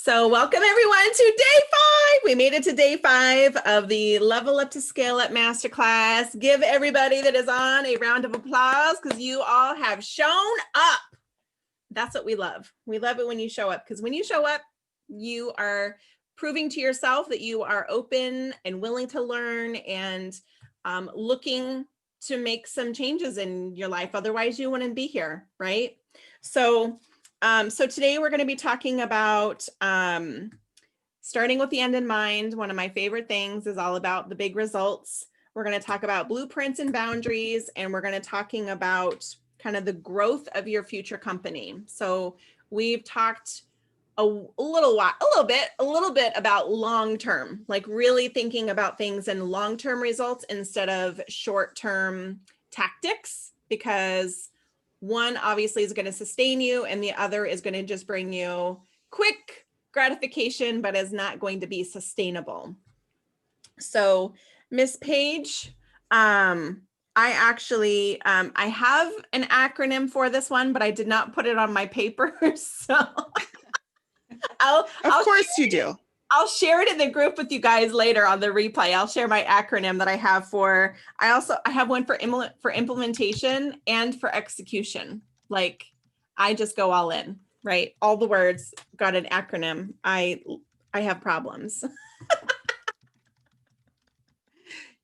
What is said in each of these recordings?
So welcome everyone to day 5. We made it to day 5 of the Level Up to Scale Up Masterclass. Give everybody that is on a round of applause because you all have shown up. That's what we love. We love it when you show up because when you show up, you are proving to yourself that you are open and willing to learn and looking to make some changes in your life. Otherwise, you wouldn't be here, right? So today we're going to be talking about starting with the end in mind. One of my favorite things is all about the big results. We're going to talk about blueprints and boundaries, and we're going to talking about kind of the growth of your future company. So we've talked a little bit about long-term, like really thinking about things in long-term results instead of short-term tactics, because one obviously is going to sustain you and the other is going to just bring you quick gratification, but is not going to be sustainable. So Miss Page, I actually, I have an acronym for this one, but I did not put it on my paper. So Of course you do. I'll share it in the group with you guys later on the replay. I'll share my acronym that I have for, I have one for implementation and for execution. Like I just go all in, right? All the words got an acronym. I have problems.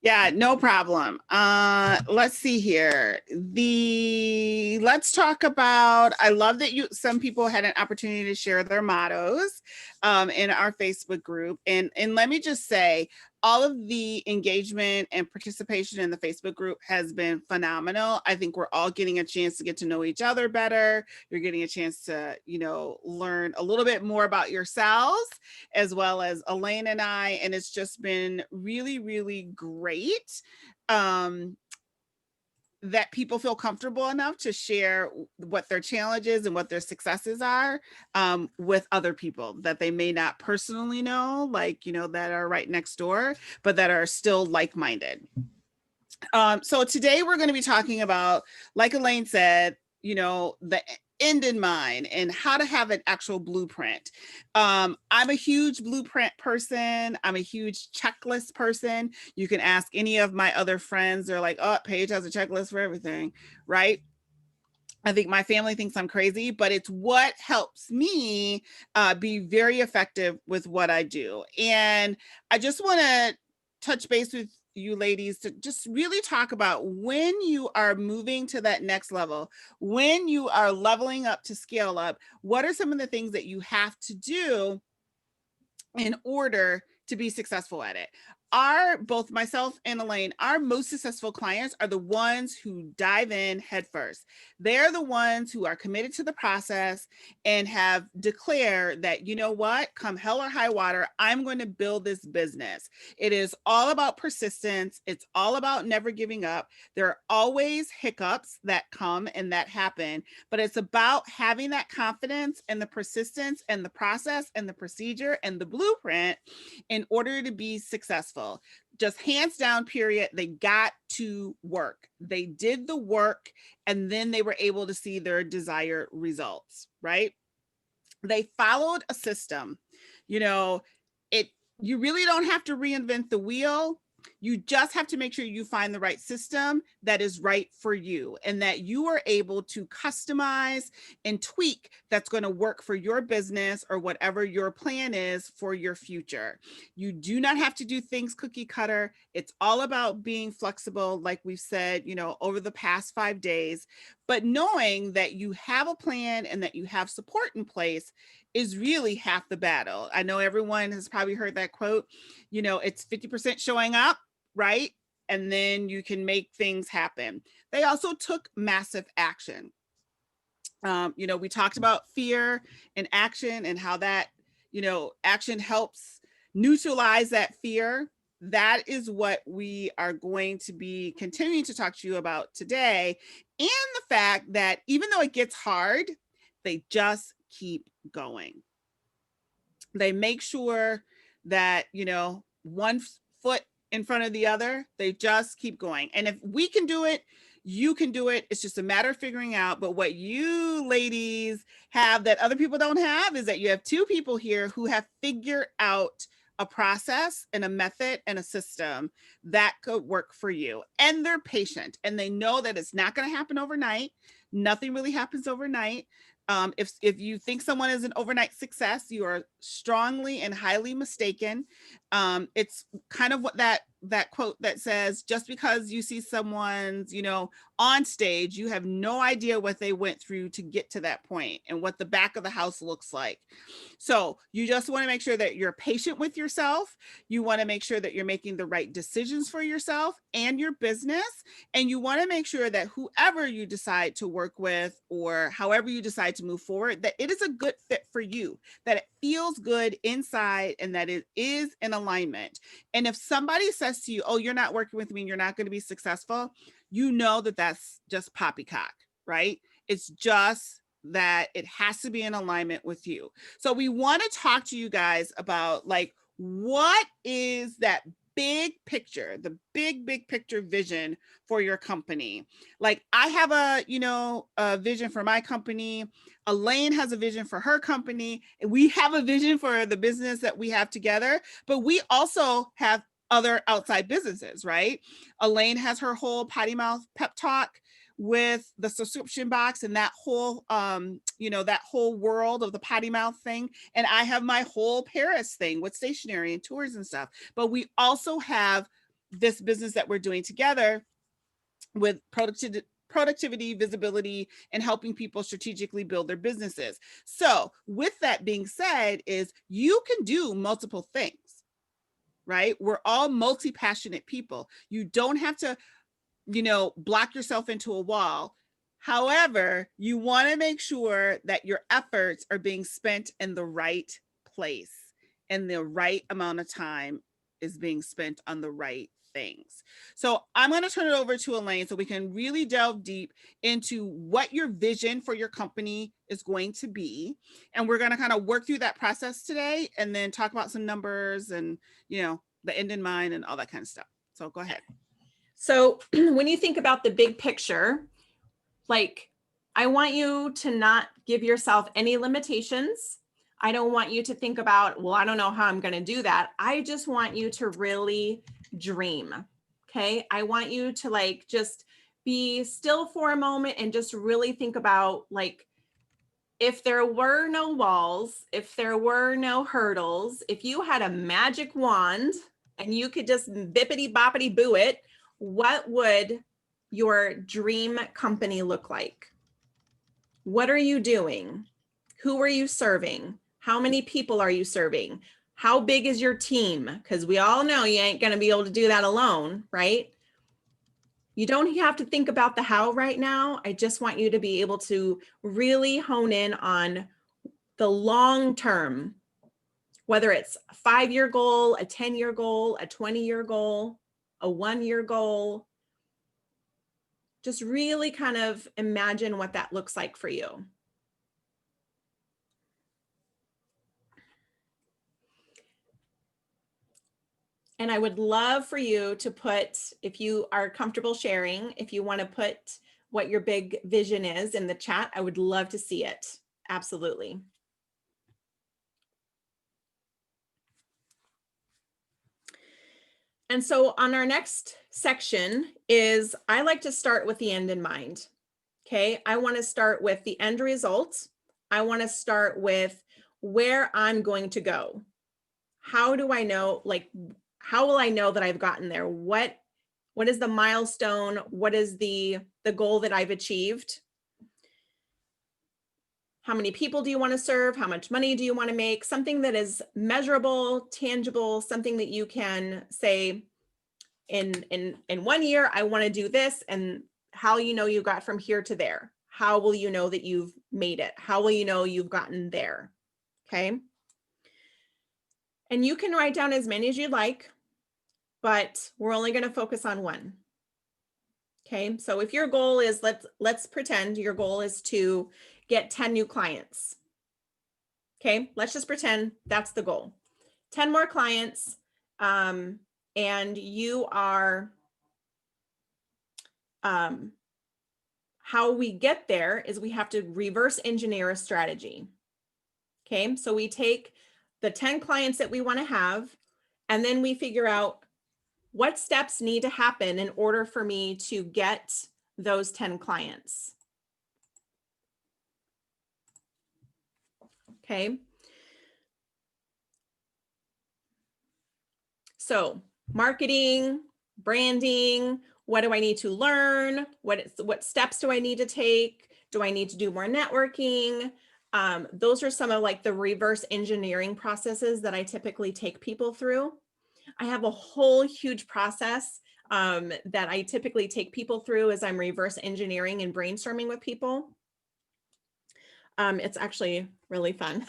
Yeah, no problem. Let's see here. Let's talk about, I love that some people had an opportunity to share their mottos in our Facebook group. And let me just say, all of the engagement and participation in the Facebook group has been phenomenal. I think we're all getting a chance to get to know each other better. You're getting a chance to, learn a little bit more about yourselves, as well as Elaine and I. And it's just been really, really great. That people feel comfortable enough to share what their challenges and what their successes are with other people that they may not personally know, like, that are right next door, but that are still like-minded. So today we're going to be talking about, like Elaine said, the end in mind and how to have an actual blueprint. I'm a huge blueprint person. I'm a huge checklist person. You can ask any of my other friends. They're like, oh, Paige has a checklist for everything, right? I think my family thinks I'm crazy, but it's what helps me be very effective with what I do. And I just want to touch base with you ladies to just really talk about when you are moving to that next level, when you are leveling up to scale up, what are some of the things that you have to do in order to be successful at it? Both myself and Elaine, our most successful clients are the ones who dive in head first. They're the ones who are committed to the process and have declared that, you know what, come hell or high water, I'm going to build this business. It is all about persistence. It's all about never giving up. There are always hiccups that come and that happen, but it's about having that confidence and the persistence and the process and the procedure and the blueprint in order to be successful. Just hands down, period. They got to work. They did the work, and then they were able to see their desired results, right? They followed a system. You really don't have to reinvent the wheel. You just have to make sure you find the right system that is right for you and that you are able to customize and tweak that's going to work for your business or whatever your plan is for your future. You do not have to do things cookie cutter. It's all about being flexible, like we've said, over the past 5 days, but knowing that you have a plan and that you have support in place is really half the battle. I know everyone has probably heard that quote, it's 50% showing up, right? And then you can make things happen. They also took massive action. We talked about fear and action and how that, action helps neutralize that fear. That is what we are going to be continuing to talk to you about today. And the fact that even though it gets hard, they just keep going. They make sure that, one foot in front of the other, they just keep going. And if we can do it, You can do it. It's just a matter of figuring out. But what you ladies have that other people don't have is that you have two people here who have figured out a process and a method and a system that could work for you. And they're patient and they know that it's not going to happen overnight. Nothing really happens overnight. If you think someone is an overnight success, you are strongly and highly mistaken. It's kind of what that quote that says, just because you see someone's, on stage, you have no idea what they went through to get to that point and what the back of the house looks like. So you just want to make sure that you're patient with yourself. You want to make sure that you're making the right decisions for yourself and your business. And you want to make sure that whoever you decide to work with or however you decide to move forward, that it is a good fit for you, that it feels good inside and that it is in alignment. And if somebody says to you, oh, you're not working with me and you're not going to be successful, you know that that's just poppycock, right? It's just that it has to be in alignment with you. So we want to talk to you guys about like, what is that big picture, the big picture vision for your company? Like I have a vision for my company. Elaine has a vision for her company. And we have a vision for the business that we have together, but we also have other outside businesses, right? Elaine has her whole Potty Mouth pep talk with the subscription box and that whole that whole world of the potty mouth thing, and I have my whole Paris thing with stationery and tours and stuff. But we also have this business that we're doing together with productivity, visibility, and helping people strategically build their businesses. So with that being said, is you can do multiple things, right? We're all multi-passionate people. You don't have to block yourself into a wall. However, you want to make sure that your efforts are being spent in the right place and the right amount of time is being spent on the right things. So I'm going to turn it over to Elaine so we can really delve deep into what your vision for your company is going to be. And we're going to kind of work through that process today and then talk about some numbers and, the end in mind and all that kind of stuff. So go ahead. So when you think about the big picture, like I want you to not give yourself any limitations. I don't want you to think about, well, I don't know how I'm going to do that. I just want you to really dream. Okay. I want you to like just be still for a moment and just really think about like, if there were no walls, if there were no hurdles, if you had a magic wand and you could just bippity boppity boo it, what would your dream company look like? What are you doing? Who are you serving? How many people are you serving? How big is your team? Because we all know you ain't going to be able to do that alone, right? You don't have to think about the how right now. I just want you to be able to really hone in on the long term, whether it's a 5-year goal, a 10-year goal, a 20-year goal, a 1-year goal. Just really kind of imagine what that looks like for you. And I would love for you to put, if you are comfortable sharing, if you want to put what your big vision is in the chat, I would love to see it. Absolutely. And so on our next section is, I like to start with the end in mind. Okay, I want to start with the end result. I want to start with where I'm going to go. How do I know, like, how will I know that I've gotten there? What is the milestone? What is the goal that I've achieved? How many people do you want to serve? How much money do you want to make? Something that is measurable, tangible, something that you can say in 1 year, I want to do this, and how you got from here to there. How will you know that you've made it? How will you know you've gotten there? Okay. And you can write down as many as you'd like, but we're only going to focus on one. Okay. So if your goal is, let's pretend your goal is to get 10 new clients. Okay. Let's just pretend that's the goal. 10 more clients. And you are how we get there is we have to reverse engineer a strategy. Okay, so we take the 10 clients that we want to have, and then we figure out what steps need to happen in order for me to get those 10 clients. Okay. So marketing, branding, what do I need to learn? What steps do I need to take? Do I need to do more networking? Those are some of like the reverse engineering processes that I typically take people through. I have a whole huge process that I typically take people through as I'm reverse engineering and brainstorming with people. It's actually really fun.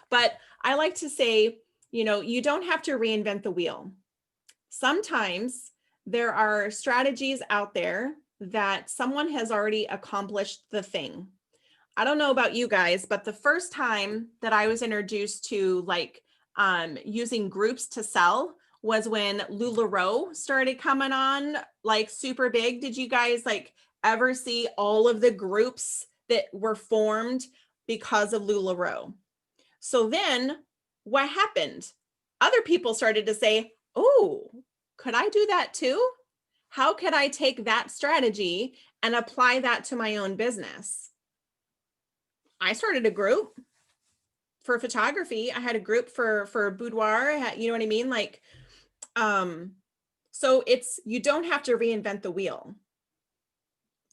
But I like to say, you know, you don't have to reinvent the wheel. Sometimes there are strategies out there that someone has already accomplished the thing. I don't know about you guys, but the first time that I was introduced to like using groups to sell was when LuLaRoe started coming on like super big. Did you guys like ever see all of the groups that were formed because of LuLaRoe? So then what happened? Other people started to say, oh, could I do that too? How could I take that strategy and apply that to my own business? I started a group for photography. I had a group for boudoir. You know what I mean? Like, so it's, you don't have to reinvent the wheel,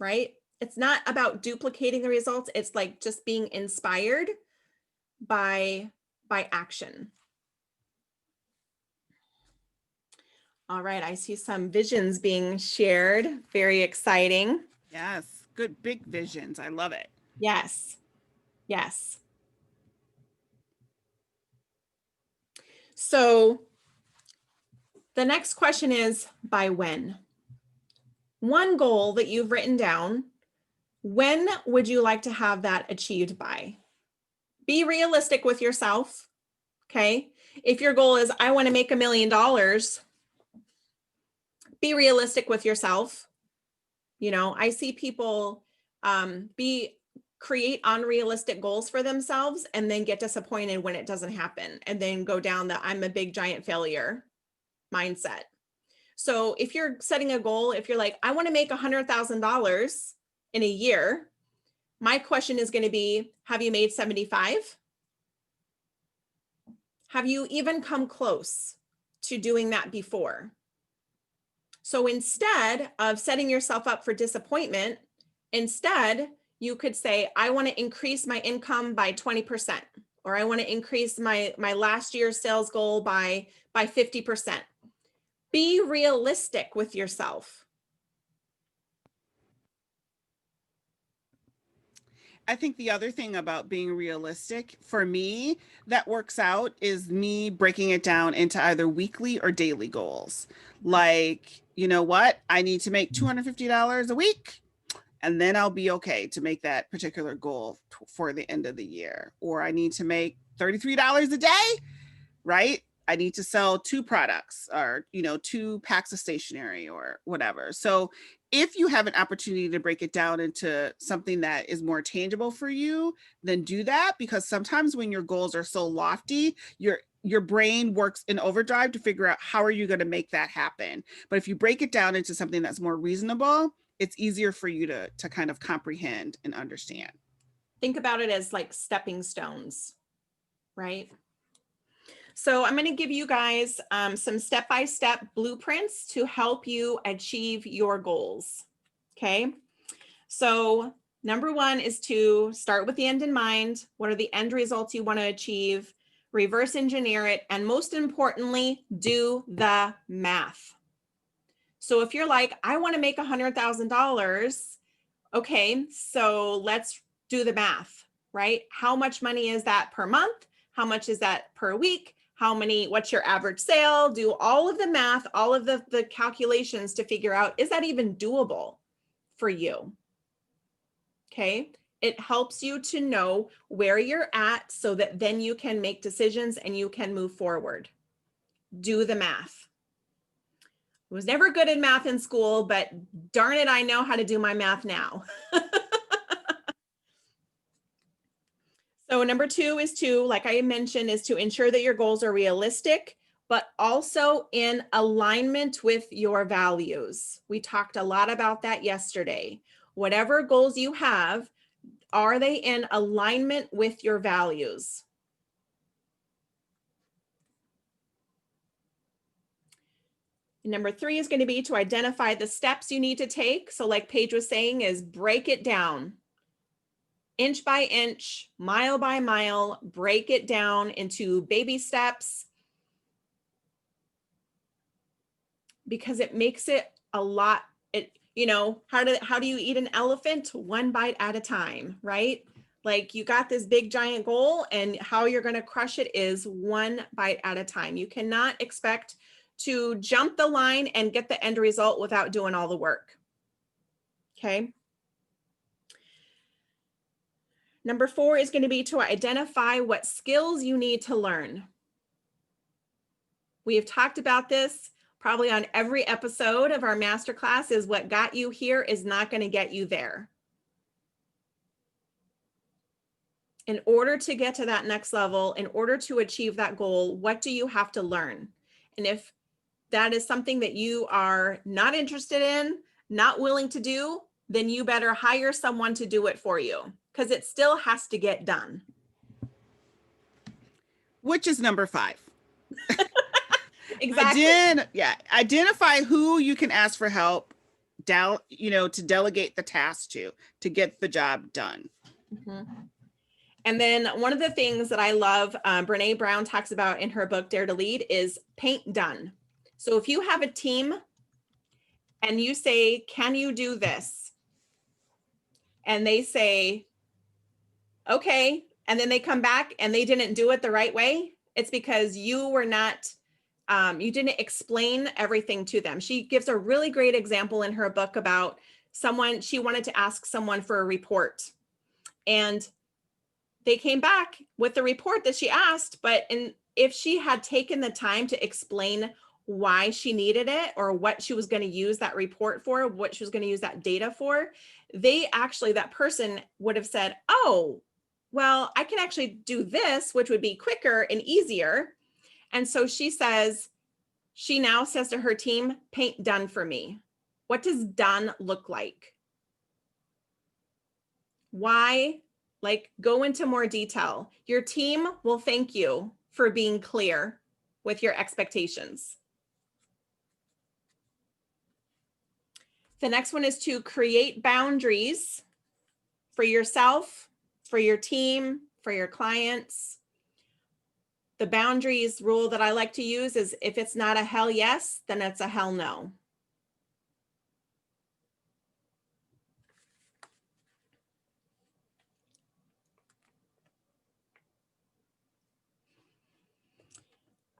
right? It's not about duplicating the results. It's like just being inspired by action. All right, I see some visions being shared. Very exciting. Yes, good big visions. I love it. Yes, yes. So the next question is, by when? One goal that you've written down, when would you like to have that achieved by? Be realistic with yourself, okay? If your goal is, I want to make $1 million, be realistic with yourself. You know, I see people create unrealistic goals for themselves and then get disappointed when it doesn't happen and then go down the I'm a big giant failure mindset. So if you're setting a goal, if you're like, I want to make $100,000 in a year, my question is going to be, have you made 75? Have you even come close to doing that before? So instead of setting yourself up for disappointment, instead, you could say, I want to increase my income by 20%, or I want to increase my last year's sales goal by 50%. Be realistic with yourself. I think the other thing about being realistic for me that works out is me breaking it down into either weekly or daily goals. Like, you know what? I need to make $250 a week, and then I'll be okay to make that particular goal for the end of the year. Or I need to make $33 a day, right? I need to sell 2 products or, 2 packs of stationery or whatever. So if you have an opportunity to break it down into something that is more tangible for you, then do that, because sometimes when your goals are so lofty, your brain works in overdrive to figure out how are you going to make that happen. But if you break it down into something that's more reasonable, it's easier for you to kind of comprehend and understand. Think about it as like stepping stones, right? So I'm going to give you guys some step-by-step blueprints to help you achieve your goals. Okay. So number 1 is to start with the end in mind. What are the end results you want to achieve? Reverse engineer it. And most importantly, do the math. So if you're like, I want to make $100,000. Okay, so let's do the math, right? How much money is that per month? How much is that per week? What's your average sale? Do all of the math, all of the calculations to figure out, is that even doable for you? Okay, it helps you to know where you're at so that then you can make decisions and you can move forward. Do the math. was never good in math in school, but darn it, I know how to do my math now. So number two is to, like I mentioned, is to ensure that your goals are realistic, but also in alignment with your values. We talked a lot about that yesterday. Whatever goals you have, are they in alignment with your values? Number three is going to be to identify the steps you need to take. So like Paige was saying, is break it down. Inch by inch, mile by mile, break it down into baby steps, because it makes it a lot. How do you eat an elephant? One bite at a time, right? Like you got this big giant goal, and how you're going to crush it is one bite at a time. You cannot expect to jump the line and get the end result without doing all the work. Okay. Number four is going to be to identify what skills you need to learn. We have talked about this probably on every episode of our masterclass, is what got you here is not going to get you there. In order to get to that next level, in order to achieve that goal, what do you have to learn? And if that is something that you are not interested in, not willing to do, then you better hire someone to do it for you, because it still has to get done. Which is number 5. Exactly. Identify who you can ask for help, to delegate the task to get the job done. Mm-hmm. And then one of the things that I love, Brene Brown talks about in her book, Dare to Lead, is paint done. So if you have a team and you say, can you do this? And they say, okay. And then they come back and they didn't do it the right way. It's because you were not, you didn't explain everything to them. She gives a really great example in her book about someone, she wanted to ask someone for a report. And they came back with the report that she asked, but if she had taken the time to explain why she needed it, or what she was going to use that report for, what she was going to use that data for, that person would have said, oh, well, I can actually do this, which would be quicker and easier. And so she now says to her team, paint done for me. What does done look like? Why? Like, go into more detail. Your team will thank you for being clear with your expectations. The next one is to create boundaries for yourself, for your team, for your clients. The boundaries rule that I like to use is, if it's not a hell yes, then it's a hell no.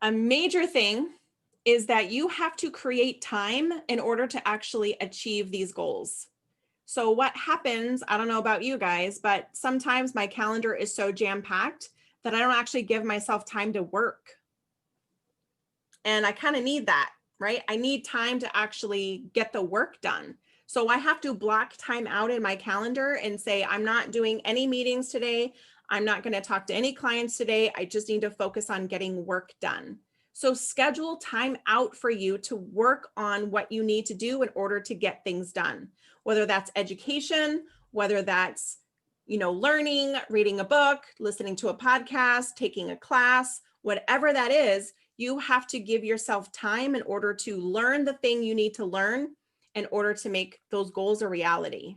A major thing is that you have to create time in order to actually achieve these goals. So what happens, I don't know about you guys, but sometimes my calendar is so jam-packed that I don't actually give myself time to work. And I kind of need that, right? I need time to actually get the work done. So I have to block time out in my calendar and say, I'm not doing any meetings today. I'm not going to talk to any clients today. I just need to focus on getting work done. So schedule time out for you to work on what you need to do in order to get things done, whether that's education, whether that's, learning, reading a book, listening to a podcast, taking a class, whatever that is. You have to give yourself time in order to learn the thing you need to learn in order to make those goals a reality.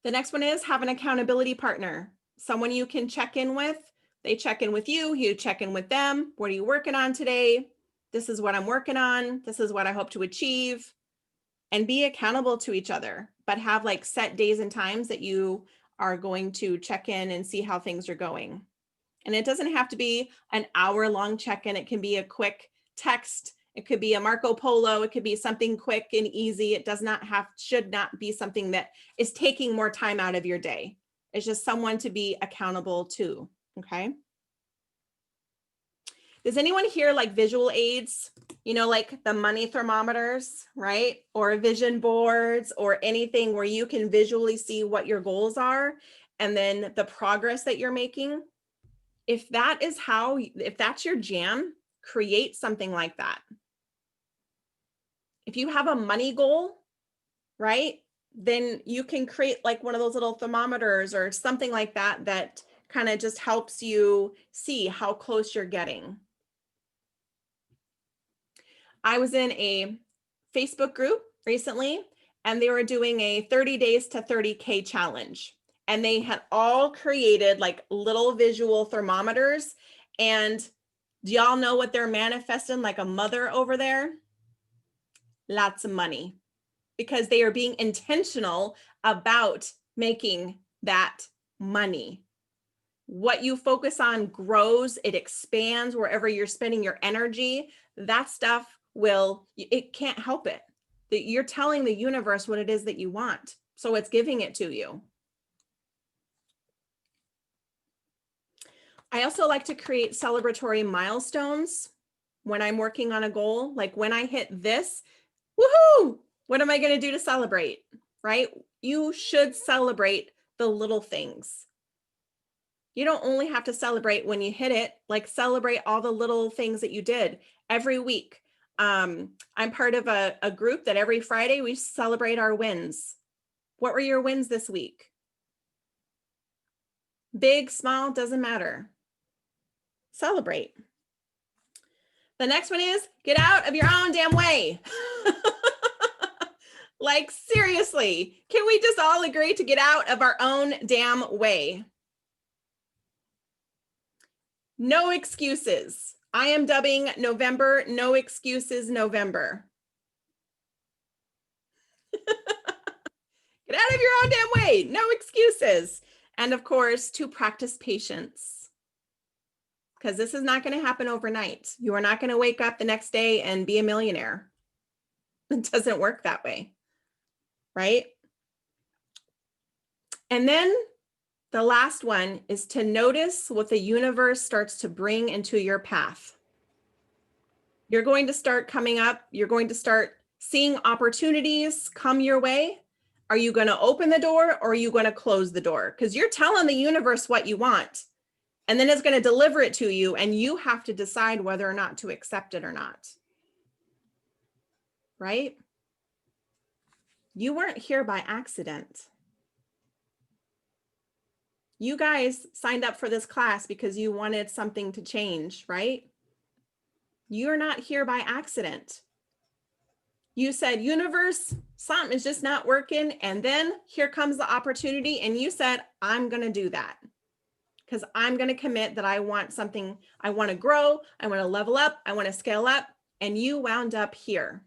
The next one is have an accountability partner, someone you can check in with. They check in with you, you check in with them. What are you working on today? This is what I'm working on. This is what I hope to achieve. And be accountable to each other, but have like set days and times that you are going to check in and see how things are going. And it doesn't have to be an hour-long check-in. It can be a quick text. It could be a Marco Polo. It could be something quick and easy. It should not be something that is taking more time out of your day. It's just someone to be accountable to, okay? Does anyone here like visual aids? You know, like the money thermometers, right? Or vision boards or anything where you can visually see what your goals are and then the progress that you're making. If that is how, if that's your jam, create something like that. If you have a money goal, right, then you can create like one of those little thermometers or something like that that kind of just helps you see how close you're getting. I was in a Facebook group recently and they were doing a 30 days to 30K challenge. And they had all created like little visual thermometers. And do y'all know what they're manifesting like a mother over there? Lots of money, because they are being intentional about making that money. What you focus on grows, it expands wherever you're spending your energy. That stuff will, it can't help it. That you're telling the universe what it is that you want. So it's giving it to you. I also like to create celebratory milestones when I'm working on a goal. Like when I hit this, woohoo, what am I going to do to celebrate, right? You should celebrate the little things. You don't only have to celebrate when you hit it, like celebrate all the little things that you did every week. I'm part of a group that every Friday we celebrate our wins. What were your wins this week? Big, small, doesn't matter. Celebrate. The next one is get out of your own damn way. Like seriously, can we just all agree to get out of our own damn way? No excuses. I am dubbing November No Excuses November. Get out of your own damn way. No excuses. And of course, to practice patience. Because this is not going to happen overnight. You are not going to wake up the next day and be a millionaire. It doesn't work that way, right? And then the last one is to notice what the universe starts to bring into your path. You're going to start coming up. You're going to start seeing opportunities come your way. Are you going to open the door or are you going to close the door? Because you're telling the universe what you want. And then it's going to deliver it to you. And you have to decide whether or not to accept it or not. Right? You weren't here by accident. You guys signed up for this class because you wanted something to change, right? You're not here by accident. You said, universe, something is just not working. And then here comes the opportunity. And you said, I'm going to do that because I'm going to commit that I want something. I want to grow. I want to level up. I want to scale up. And you wound up here.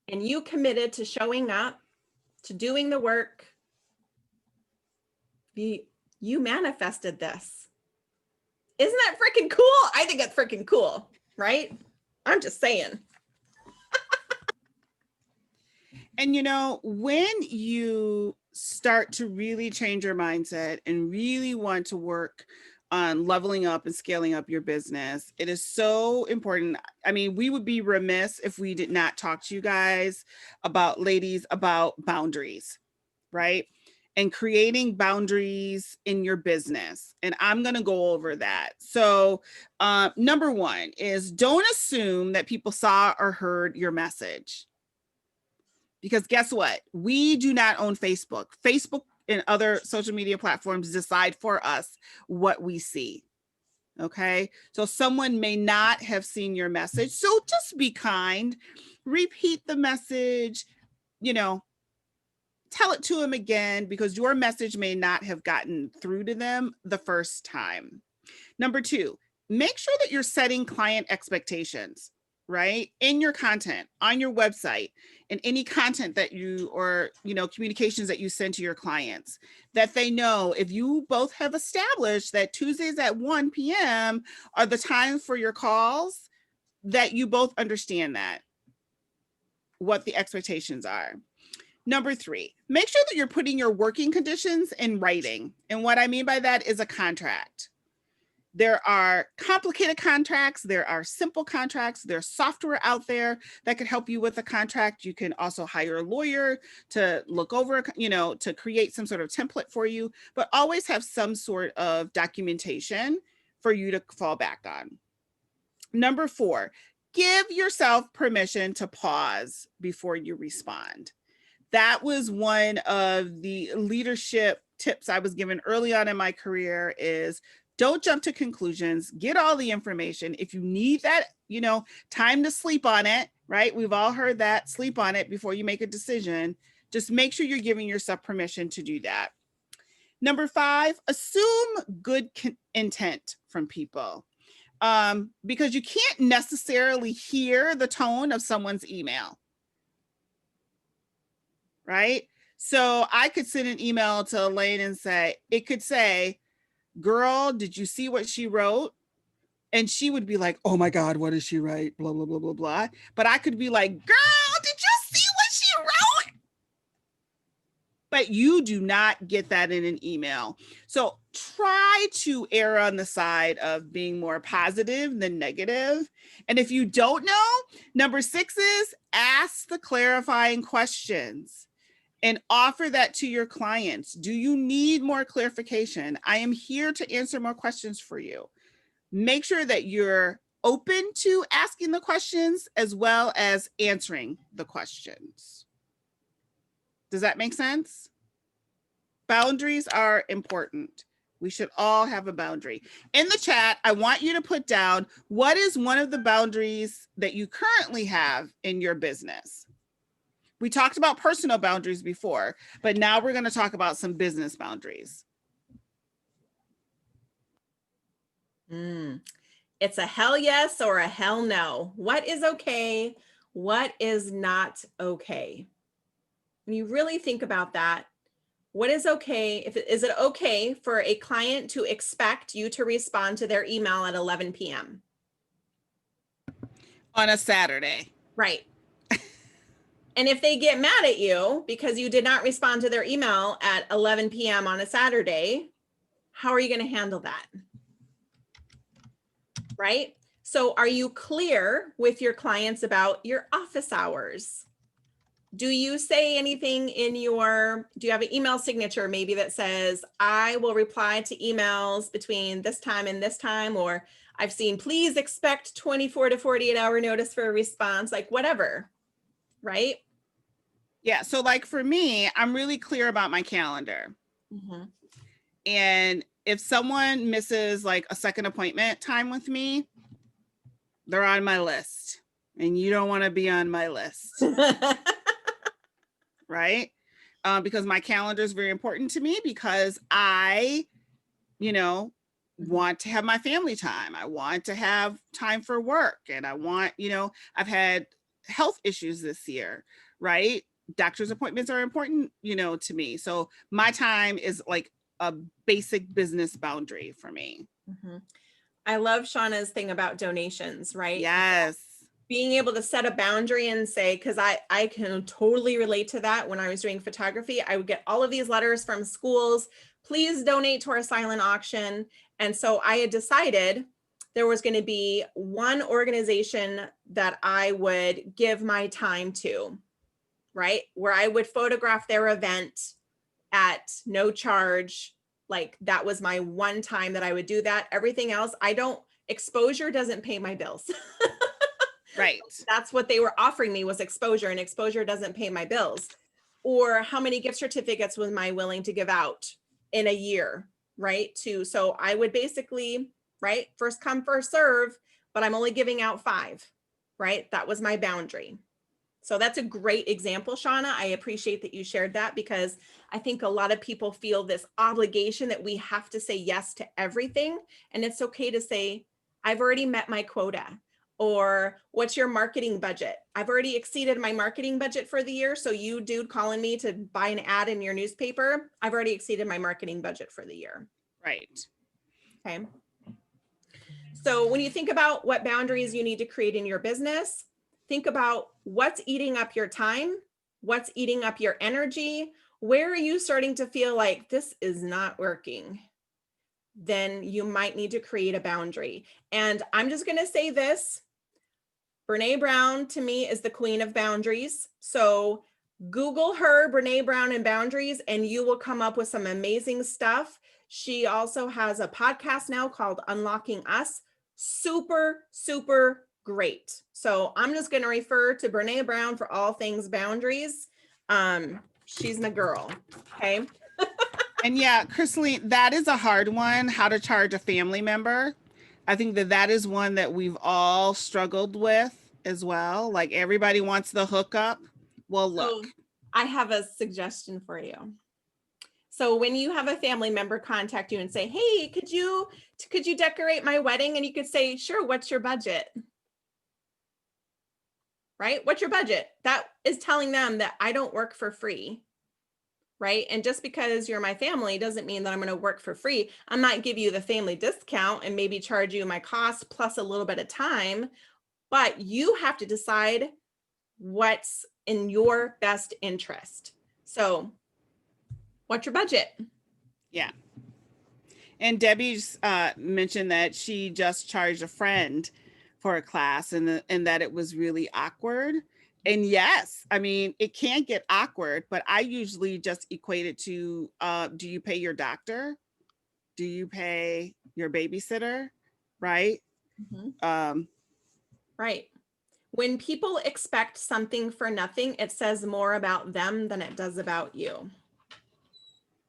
And you committed to showing up, to doing the work. You manifested this. Isn't that freaking cool? I think it's freaking cool, right? I'm just saying. And you know, when you start to really change your mindset and really want to work on leveling up and scaling up your business, it is so important. I mean, we would be remiss if we did not talk to you guys about, ladies, about boundaries, right? And creating boundaries in your business. And I'm going to go over that. So number one is don't assume that people saw or heard your message. Because guess what? We do not own Facebook. Facebook and other social media platforms decide for us what we see. Okay. So someone may not have seen your message. So just be kind, repeat the message, you know, tell it to them again because your message may not have gotten through to them the first time. Number two, make sure that you're setting client expectations, right? In your content, on your website, and any content that you, or, you know, communications that you send to your clients, that they know if you both have established that Tuesdays at 1 p.m. are the times for your calls, that you both understand that, what the expectations are. Number three, make sure that you're putting your working conditions in writing. And what I mean by that is a contract. There are complicated contracts, there are simple contracts, there's software out there that can help you with a contract. You can also hire a lawyer to look over, to create some sort of template for you, but always have some sort of documentation for you to fall back on. Number 4, give yourself permission to pause before you respond. That was one of the leadership tips I was given early on in my career is don't jump to conclusions, get all the information. If you need that, time to sleep on it, right? We've all heard that, sleep on it before you make a decision. Just make sure you're giving yourself permission to do that. Number 5, assume good intent from people. Because you can't necessarily hear the tone of someone's email, right? So I could send an email to Elaine and it could say, girl, did you see what she wrote? And she would be like, oh my God, what did she write? Blah, blah, blah, blah, blah. But I could be like, girl, did you see what she wrote? But you do not get that in an email. So try to err on the side of being more positive than negative. And if you don't know, number 6 is ask the clarifying questions and offer that to your clients. Do you need more clarification? I am here to answer more questions for you. Make sure that you're open to asking the questions as well as answering the questions. Does that make sense? Boundaries are important. We should all have a boundary. In the chat, I want you to put down what is one of the boundaries that you currently have in your business. We talked about personal boundaries before, but now we're going to talk about some business boundaries. It's a hell yes or a hell no. What is okay? What is not okay? When you really think about that, what is okay? Is it okay for a client to expect you to respond to their email at 11 p.m.? On a Saturday. Right. And if they get mad at you because you did not respond to their email at 11 p.m. on a Saturday, how are you going to handle that? Right? So are you clear with your clients about your office hours? Do you say anything do you have an email signature maybe that says, I will reply to emails between this time and this time, or I've seen, please expect 24 to 48 hour notice for a response, like whatever, right? Yeah, so like for me, I'm really clear about my calendar. Mm-hmm. And if someone misses like a second appointment time with me, they're on my list. And you don't want to be on my list. Right? Because my calendar is very important to me because I, want to have my family time. I want to have time for work. And I want, I've had health issues this year, right? Doctor's appointments are important, to me. So my time is like a basic business boundary for me. Mm-hmm. I love Shauna's thing about donations, right? Yes. Being able to set a boundary and say, because I can totally relate to that. When I was doing photography, I would get all of these letters from schools, please donate to our silent auction. And so I had decided there was going to be one organization that I would give my time to, right? Where I would photograph their event at no charge. Like that was my one time that I would do that. Everything else, exposure doesn't pay my bills. Right. That's what they were offering me was exposure, and exposure doesn't pay my bills. Or how many gift certificates was I willing to give out in a year, right? So I would basically, right, first come, first serve, but I'm only giving out 5, right? That was my boundary. So that's a great example, Shauna. I appreciate that you shared that because I think a lot of people feel this obligation that we have to say yes to everything. And it's okay to say, I've already met my quota. Or what's your marketing budget? I've already exceeded my marketing budget for the year. So you dude calling me to buy an ad in your newspaper, I've already exceeded my marketing budget for the year. Right. Okay. So when you think about what boundaries you need to create in your business, think about what's eating up your time, what's eating up your energy. Where are you starting to feel like this is not working? then you might need to create a boundary. And I'm just going to say this, Brene Brown to me is the queen of boundaries. So Google her, Brene Brown and boundaries, and you will come up with some amazing stuff. She also has a podcast now called Unlocking Us. Super, super great. So I'm just going to refer to Brene Brown for all things boundaries. She's my girl. Okay. And yeah, Christine, that is a hard one, how to charge a family member. I think that that is one that we've all struggled with as well. Like everybody wants the hookup. Well, look. So I have a suggestion for you. So when you have a family member contact you and say, hey, could you decorate my wedding? And you could say, sure, what's your budget? Right? What's your budget? That is telling them that I don't work for free. Right? And just because you're my family doesn't mean that I'm going to work for free. I might give you the family discount and maybe charge you my cost plus a little bit of time, but you have to decide what's in your best interest. So what's your budget? Yeah. And Debbie's mentioned that she just charged a friend for a class and that it was really awkward. And yes, I mean, it can get awkward, but I usually just equate it to, do you pay your doctor? Do you pay your babysitter? Right? Mm-hmm. Right. When people expect something for nothing, it says more about them than it does about you.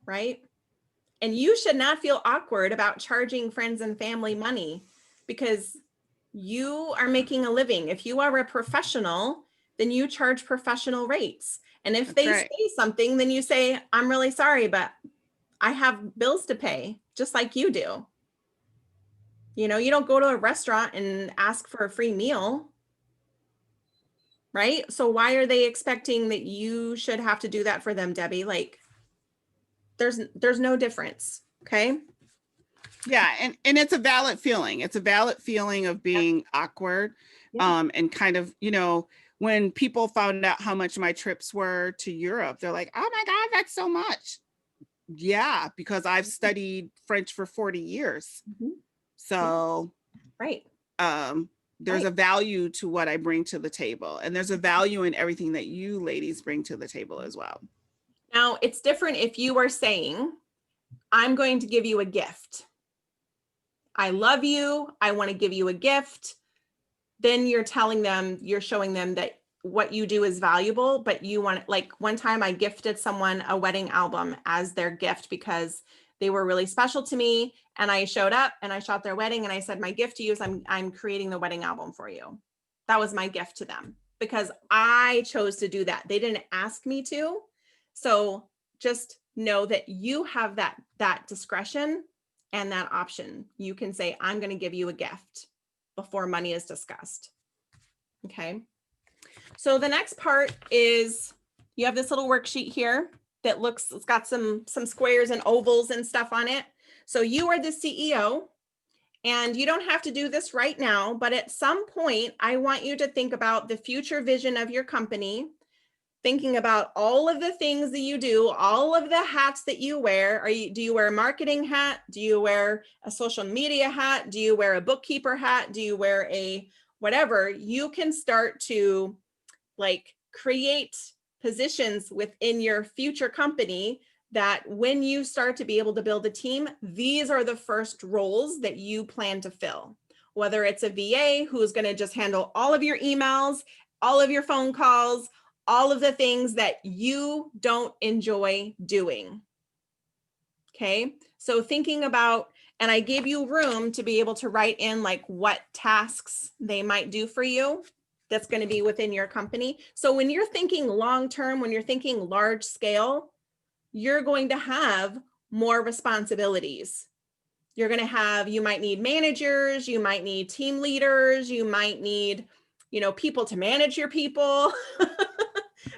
Right? And you should not feel awkward about charging friends and family money because you are making a living. If you are a professional, then you charge professional rates. And if they say something, then you say, I'm really sorry, but I have bills to pay, just like you do. You know, you don't go to a restaurant and ask for a free meal. Right? So why are they expecting that you should have to do that for them, Debbie? Like, there's no difference. Okay. Yeah, and it's a valid feeling. It's a valid feeling of being awkward. And kind of, you know, when people found out how much my trips were to Europe, they're like, oh my God, that's so much. Yeah, because I've studied French for 40 years. So right. There's a value to what I bring to the table. And there's a value in everything that you ladies bring to the table as well. Now, it's different if you are saying, I'm going to give you a gift. I love you. I want to give you a gift. Then you're telling them, you're showing them that what you do is valuable, but you want, like one time I gifted someone a wedding album as their gift because they were really special to me. And I showed up and I shot their wedding and I said, my gift to you is I'm creating the wedding album for you. That was my gift to them because I chose to do that. They didn't ask me to. So just know that you have that discretion and that option. You can say, I'm going to give you a gift before money is discussed. Okay. So the next part is you have this little worksheet here that looks, it's got some squares and ovals and stuff on it. So you are the CEO and you don't have to do this right now, but at some point, I want you to think about the future vision of your company, thinking about all of the things that you do, all of the hats that you wear. Do you wear a marketing hat? Do you wear a social media hat? Do you wear a bookkeeper hat? Do you wear a whatever? You can start to like create positions within your future company that when you start to be able to build a team, these are the first roles that you plan to fill. Whether it's a VA who's going to just handle all of your emails, all of your phone calls, all of the things that you don't enjoy doing. Okay, so thinking about, and I gave you room to be able to write in like what tasks they might do for you that's going to be within your company. So when you're thinking long-term, when you're thinking large scale, you're going to have more responsibilities. You're going to have, you might need managers, you might need team leaders, you might need, you know, people to manage your people.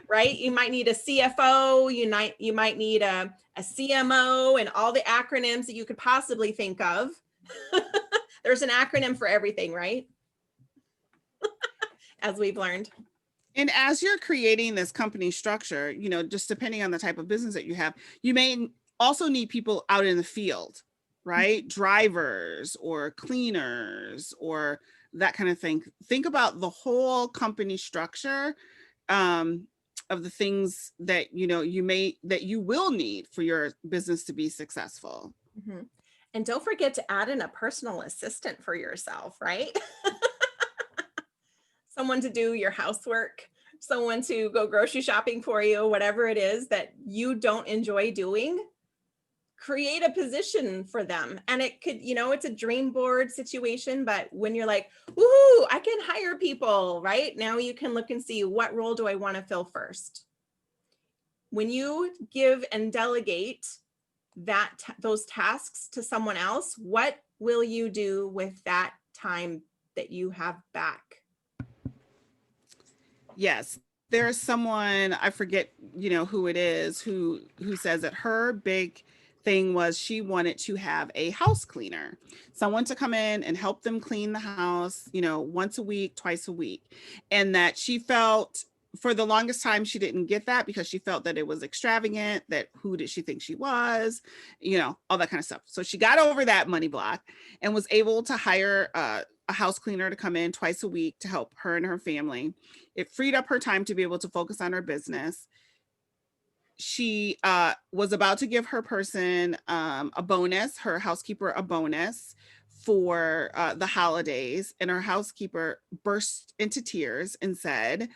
Right? You might need a CFO, you might need a CMO and all the acronyms that you could possibly think of. There's an acronym for everything, right? As we've learned. And as you're creating this company structure, just depending on the type of business that you have, you may also need people out in the field, right? Drivers or cleaners or that kind of thing. Think about the whole company structure of the things that that you will need for your business to be successful. Mhm. And don't forget to add in a personal assistant for yourself, right? Someone to do your housework, someone to go grocery shopping for you, whatever it is that you don't enjoy doing. Create a position for them. And it could, it's a dream board situation, but when you're like, woohoo, I can hire people, right? Now you can look and see, what role do I want to fill first? When you give and delegate those tasks to someone else, what will you do with that time that you have back? Yes, there's someone, I forget, who it is, who says that her big thing was she wanted to have a house cleaner, someone to come in and help them clean the house, once a week, twice a week. And that she felt for the longest time she didn't get that because she felt that it was extravagant, that who did she think she was, all that kind of stuff. So she got over that money block and was able to hire a house cleaner to come in twice a week to help her and her family. It freed up her time to be able to focus on her business. She was about to give her person a bonus, her housekeeper a bonus for the holidays. And her housekeeper burst into tears and said,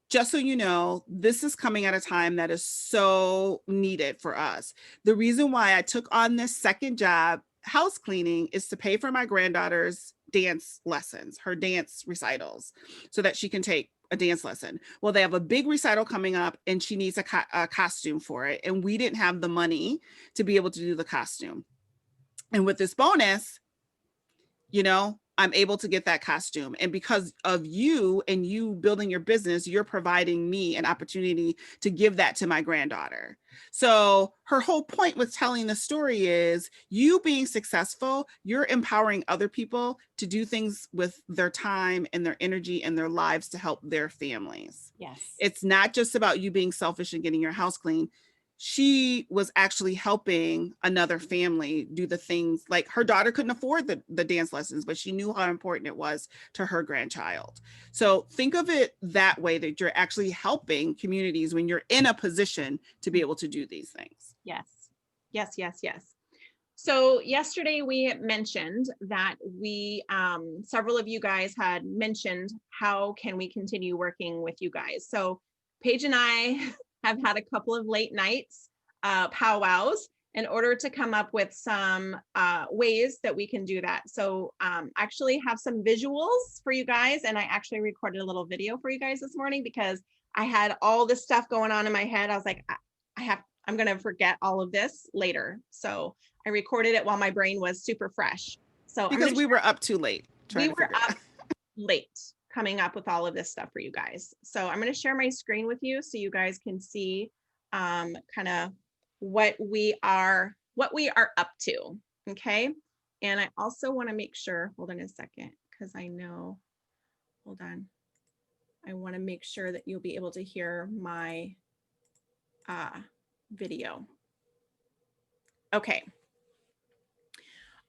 just so you know, this is coming at a time that is so needed for us. The reason why I took on this second job, house cleaning, is to pay for my granddaughter's dance lessons, her dance recitals, so that she can take a dance lesson. Well, they have a big recital coming up and she needs a costume for it. And we didn't have the money to be able to do the costume. And with this bonus, I'm able to get that costume. And because of you and you building your business, you're providing me an opportunity to give that to my granddaughter. So her whole point with telling the story is you being successful, you're empowering other people to do things with their time and their energy and their lives to help their families. Yes. It's not just about you being selfish and getting your house clean. She was actually helping another family do the things, like her daughter couldn't afford the dance lessons, but she knew how important it was to her grandchild. So think of it that way, that you're actually helping communities when you're in a position to be able to do these things. Yes, yes, yes, yes. So yesterday we mentioned that several of you guys had mentioned, how can we continue working with you guys? So Paige and I have had a couple of late nights powwows in order to come up with some ways that we can do that. So actually have some visuals for you guys. And I actually recorded a little video for you guys this morning because I had all this stuff going on in my head. I was like, I'm going to forget all of this later. So I recorded it while my brain was super fresh. So because we were up too late. We were up late coming up with all of this stuff for you guys. So I'm going to share my screen with you so you guys can see kind of what we are up to. Okay. And I also want to make sure, hold on a second, because I know, hold on. I want to make sure that you'll be able to hear my video. Okay.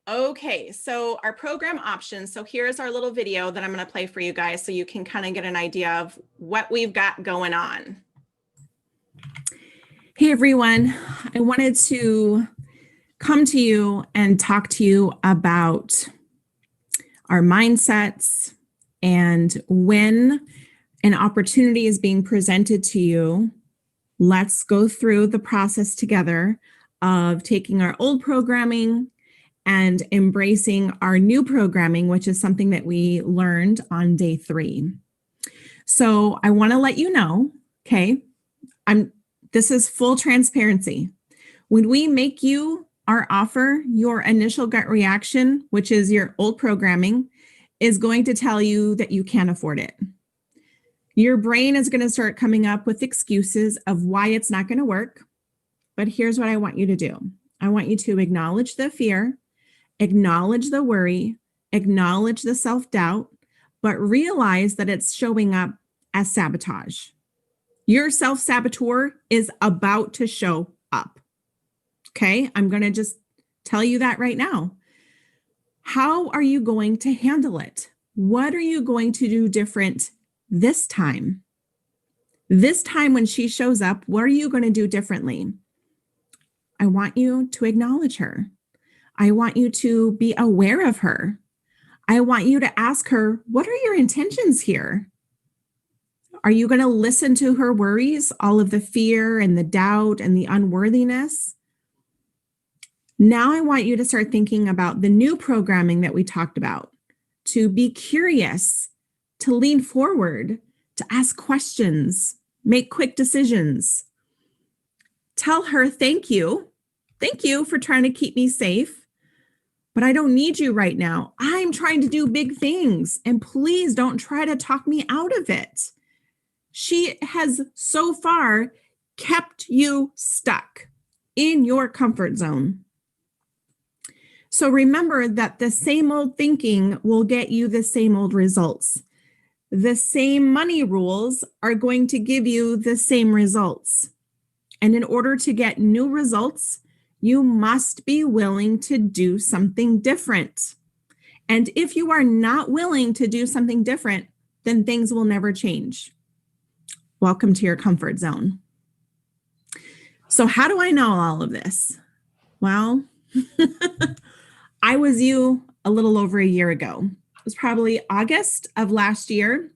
Okay, so our program options. So here's our little video that I'm going to play for you guys so you can kind of get an idea of what we've got going on. Hey everyone, I wanted to come to you and talk to you about our mindsets, and when an opportunity is being presented to you, let's go through the process together of taking our old programming and embracing our new programming, which is something that we learned on day 3. So I want to let you know, okay, this is full transparency. When we make you our offer, your initial gut reaction, which is your old programming, is going to tell you that you can't afford it. Your brain is going to start coming up with excuses of why it's not going to work. But here's what I want you to do. I want you to acknowledge the fear, acknowledge the worry, acknowledge the self-doubt, but realize that it's showing up as sabotage. Your self-saboteur is about to show up. Okay, I'm going to just tell you that right now. How are you going to handle it? What are you going to do different this time? This time when she shows up, what are you going to do differently? I want you to acknowledge her. I want you to be aware of her. I want you to ask her, what are your intentions here? Are you going to listen to her worries, all of the fear and the doubt and the unworthiness? Now I want you to start thinking about the new programming that we talked about, to be curious, to lean forward, to ask questions, make quick decisions. Tell her, thank you. Thank you for trying to keep me safe, but I don't need you right now. I'm trying to do big things, and please don't try to talk me out of it. She has so far kept you stuck in your comfort zone. So remember that the same old thinking will get you the same old results. The same money rules are going to give you the same results. And in order to get new results, you must be willing to do something different. And if you are not willing to do something different, then things will never change. Welcome to your comfort zone. So how do I know all of this? Well, I was you a little over a year ago. It was probably August of last year.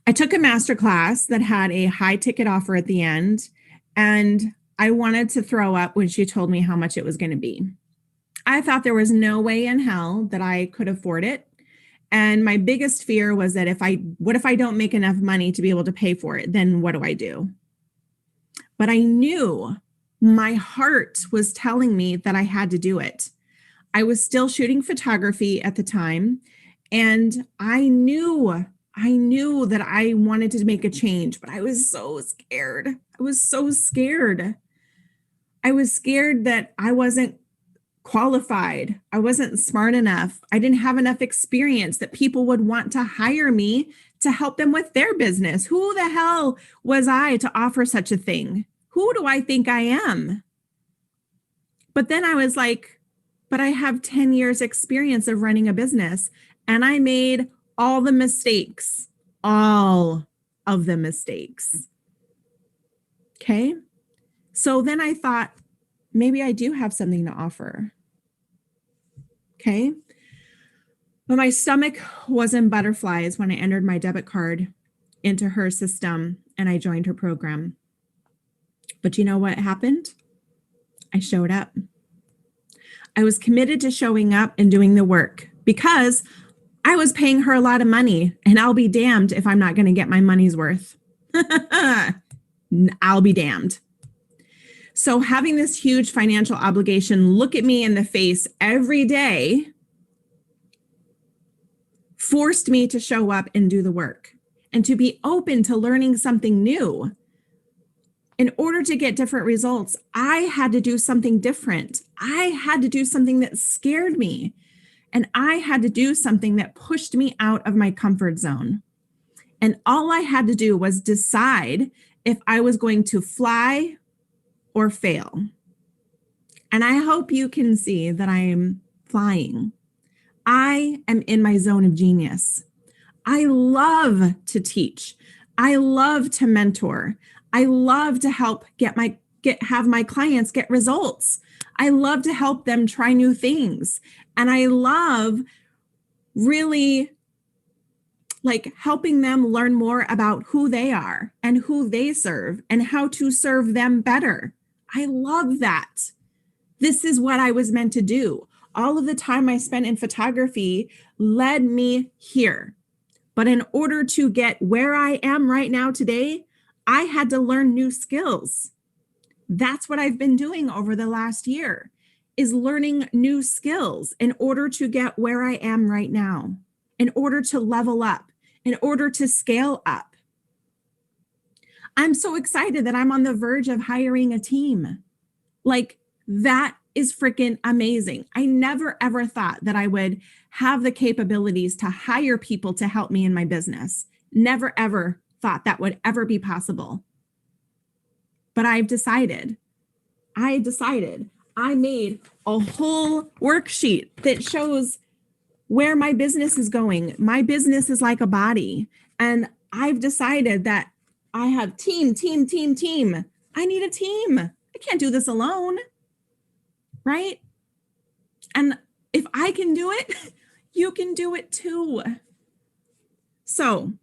I took a masterclass that had a high ticket offer at the end, and I wanted to throw up when she told me how much it was going to be. I thought there was no way in hell that I could afford it. And my biggest fear was that what if I don't make enough money to be able to pay for it? Then what do I do? But I knew my heart was telling me that I had to do it. I was still shooting photography at the time, and I knew that I wanted to make a change, but I was so scared. I was so scared. I was scared that I wasn't qualified. I wasn't smart enough. I didn't have enough experience that people would want to hire me to help them with their business. Who the hell was I to offer such a thing? Who do I think I am? But then I was like, but I have 10 years experience of running a business, and I made all the mistakes, all of the mistakes. Okay. So then I thought, maybe I do have something to offer. Okay. But my stomach was in butterflies when I entered my debit card into her system and I joined her program. But you know what happened? I showed up. I was committed to showing up and doing the work because I was paying her a lot of money, and I'll be damned if I'm not going to get my money's worth. I'll be damned. So having this huge financial obligation look at me in the face every day forced me to show up and do the work and to be open to learning something new. In order to get different results, I had to do something different. I had to do something that scared me. And I had to do something that pushed me out of my comfort zone. And all I had to do was decide if I was going to fly or fail. And I hope you can see that I am flying. I am in my zone of genius. I love to teach. I love to mentor. I love to help have my clients get results. I love to help them try new things. And I love really helping them learn more about who they are and who they serve and how to serve them better. I love that. This is what I was meant to do. All of the time I spent in photography led me here. But in order to get where I am right now today, I had to learn new skills. That's what I've been doing over the last year, is learning new skills in order to get where I am right now, in order to level up, in order to scale up. I'm so excited that I'm on the verge of hiring a team. That is freaking amazing. I never ever thought that I would have the capabilities to hire people to help me in my business. Never ever thought that would ever be possible. But I decided I made a whole worksheet that shows where my business is going. My business is like a body. And I've decided that I have team. I need a team. I can't do this alone. Right? And if I can do it, you can do it too. So,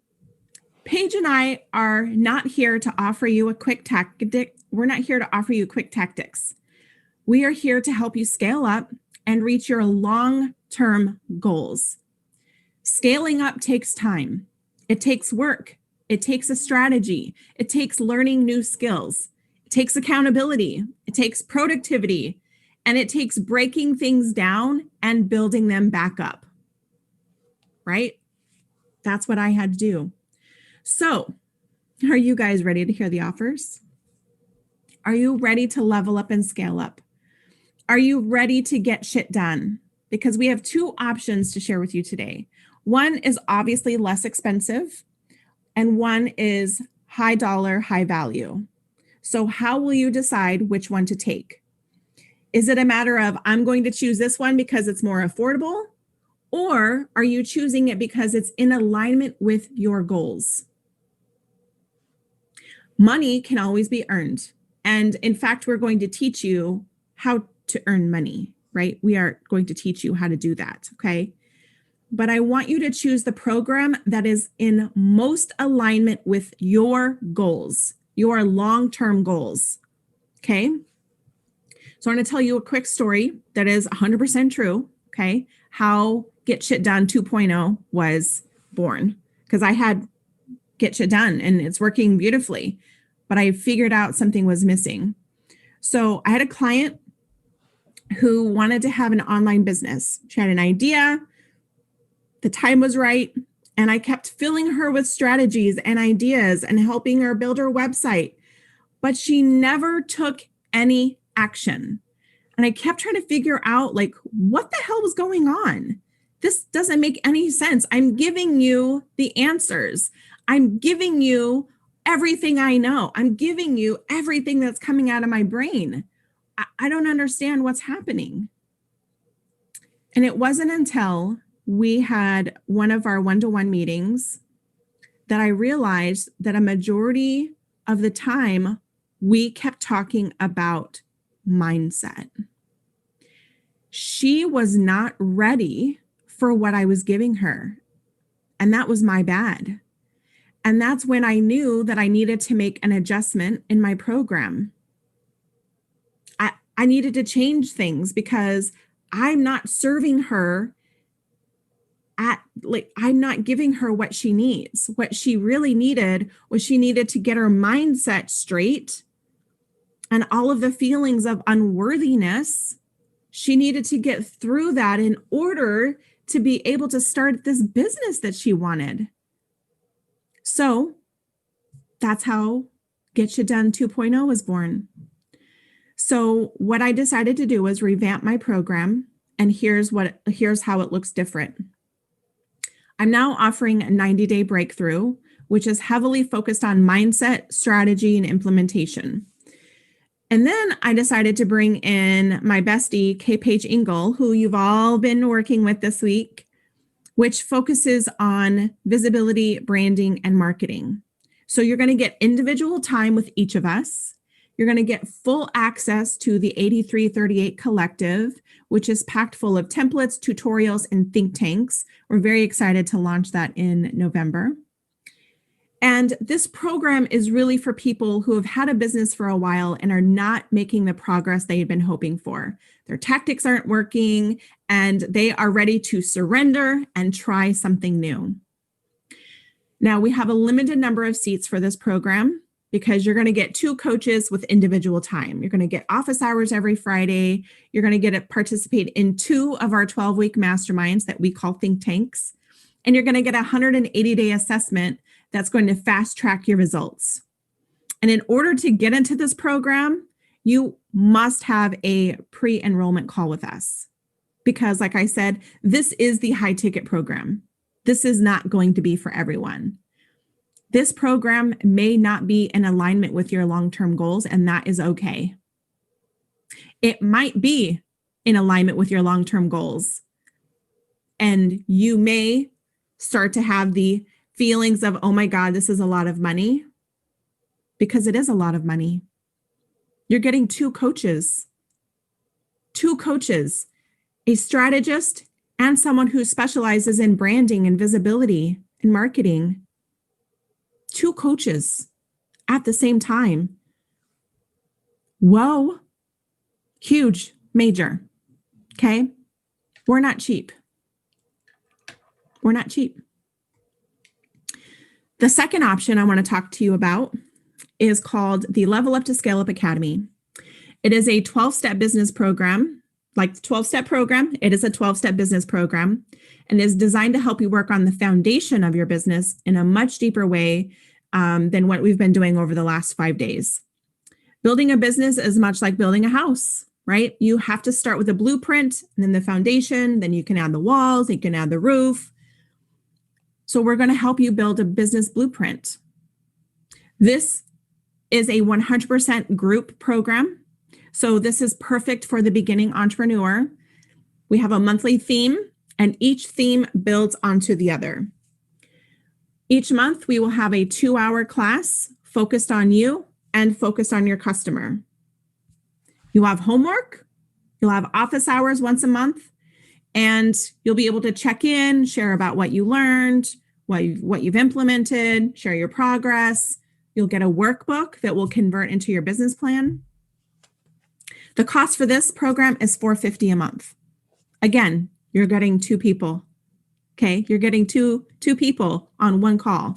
Paige and I are not here to offer you a quick tactic. We're not here to offer you quick tactics. We are here to help you scale up and reach your long-term goals. Scaling up takes time. It takes work. It takes a strategy. It takes learning new skills. It takes accountability. It takes productivity. And it takes breaking things down and building them back up. Right? That's what I had to do. So, are you guys ready to hear the offers? Are you ready to level up and scale up? Are you ready to get shit done? Because we have two options to share with you today. One is obviously less expensive, and one is high dollar, high value. So how will you decide which one to take? Is it a matter of I'm going to choose this one because it's more affordable? Or are you choosing it because it's in alignment with your goals? Money can always be earned. And in fact, we're going to teach you how to earn money, right? We are going to teach you how to do that, okay? But I want you to choose the program that is in most alignment with your goals, your long-term goals, okay? So I'm going to tell you a quick story that is 100% true, okay? How Get Shit Done 2.0 was born, because I had Get Shit Done and it's working beautifully, but I figured out something was missing. So I had a client who wanted to have an online business. She had an idea, the time was right, and I kept filling her with strategies and ideas and helping her build her website, but she never took any action. And I kept trying to figure out, like, what the hell was going on? This doesn't make any sense. I'm giving you the answers. I'm giving you everything I know. I'm giving you everything that's coming out of my brain. I don't understand what's happening. And it wasn't until we had one of our one-to-one meetings that I realized that a majority of the time we kept talking about mindset. She was not ready for what I was giving her. And that was my bad. And that's when I knew that I needed to make an adjustment in my program. I needed to change things because I'm not serving her I'm not giving her what she needs. What she really needed was she needed to get her mindset straight, and all of the feelings of unworthiness, she needed to get through that in order to be able to start this business that she wanted. So that's how Get Shit Done 2.0 was born. So what I decided to do was revamp my program, and here's how it looks different. I'm now offering a 90-day breakthrough, which is heavily focused on mindset, strategy, and implementation. And then I decided to bring in my bestie, Kay Paige Ingle, who you've all been working with this week, which focuses on visibility, branding, and marketing. So you're going to get individual time with each of us. You're going to get full access to the 8338 Collective, which is packed full of templates, tutorials, and think tanks. We're very excited to launch that in November. And this program is really for people who have had a business for a while and are not making the progress they had been hoping for. Their tactics aren't working, and they are ready to surrender and try something new. Now, we have a limited number of seats for this program, because you're going to get 2 coaches with individual time. You're going to get office hours every Friday. You're going to get to participate in 2 of our 12-week masterminds that we call think tanks. And you're going to get a 180-day assessment that's going to fast track your results. And in order to get into this program, you must have a pre-enrollment call with us. Because like I said, this is the high ticket program. This is not going to be for everyone. This program may not be in alignment with your long-term goals, and that is okay. It might be in alignment with your long-term goals. And you may start to have the feelings of, oh my God, this is a lot of money, because it is a lot of money. You're getting two coaches, a strategist and someone who specializes in branding and visibility and marketing. Two coaches at the same time. Whoa, huge, major. Okay. We're not cheap. We're not cheap. The second option I want to talk to you about is called the Level Up to Scale Up Academy. It is a 12-step business program, like the 12-step program. It is a 12-step business program and is designed to help you work on the foundation of your business in a much deeper way than what we've been doing over the last 5 days. Building a business is much like building a house, right? You have to start with a blueprint and then the foundation, then you can add the walls, you can add the roof. So we're going to help you build a business blueprint. This is a 100% group program. So this is perfect for the beginning entrepreneur. We have a monthly theme, and each theme builds onto the other. Each month, we will have a 2-hour class focused on you and focused on your customer. You'll have homework, you'll have office hours once a month, and you'll be able to check in, share about what you learned, what you've implemented, share your progress. You'll get a workbook that will convert into your business plan. The cost for this program is $450 a month. Again, you're getting two people. Okay, you're getting two people on one call.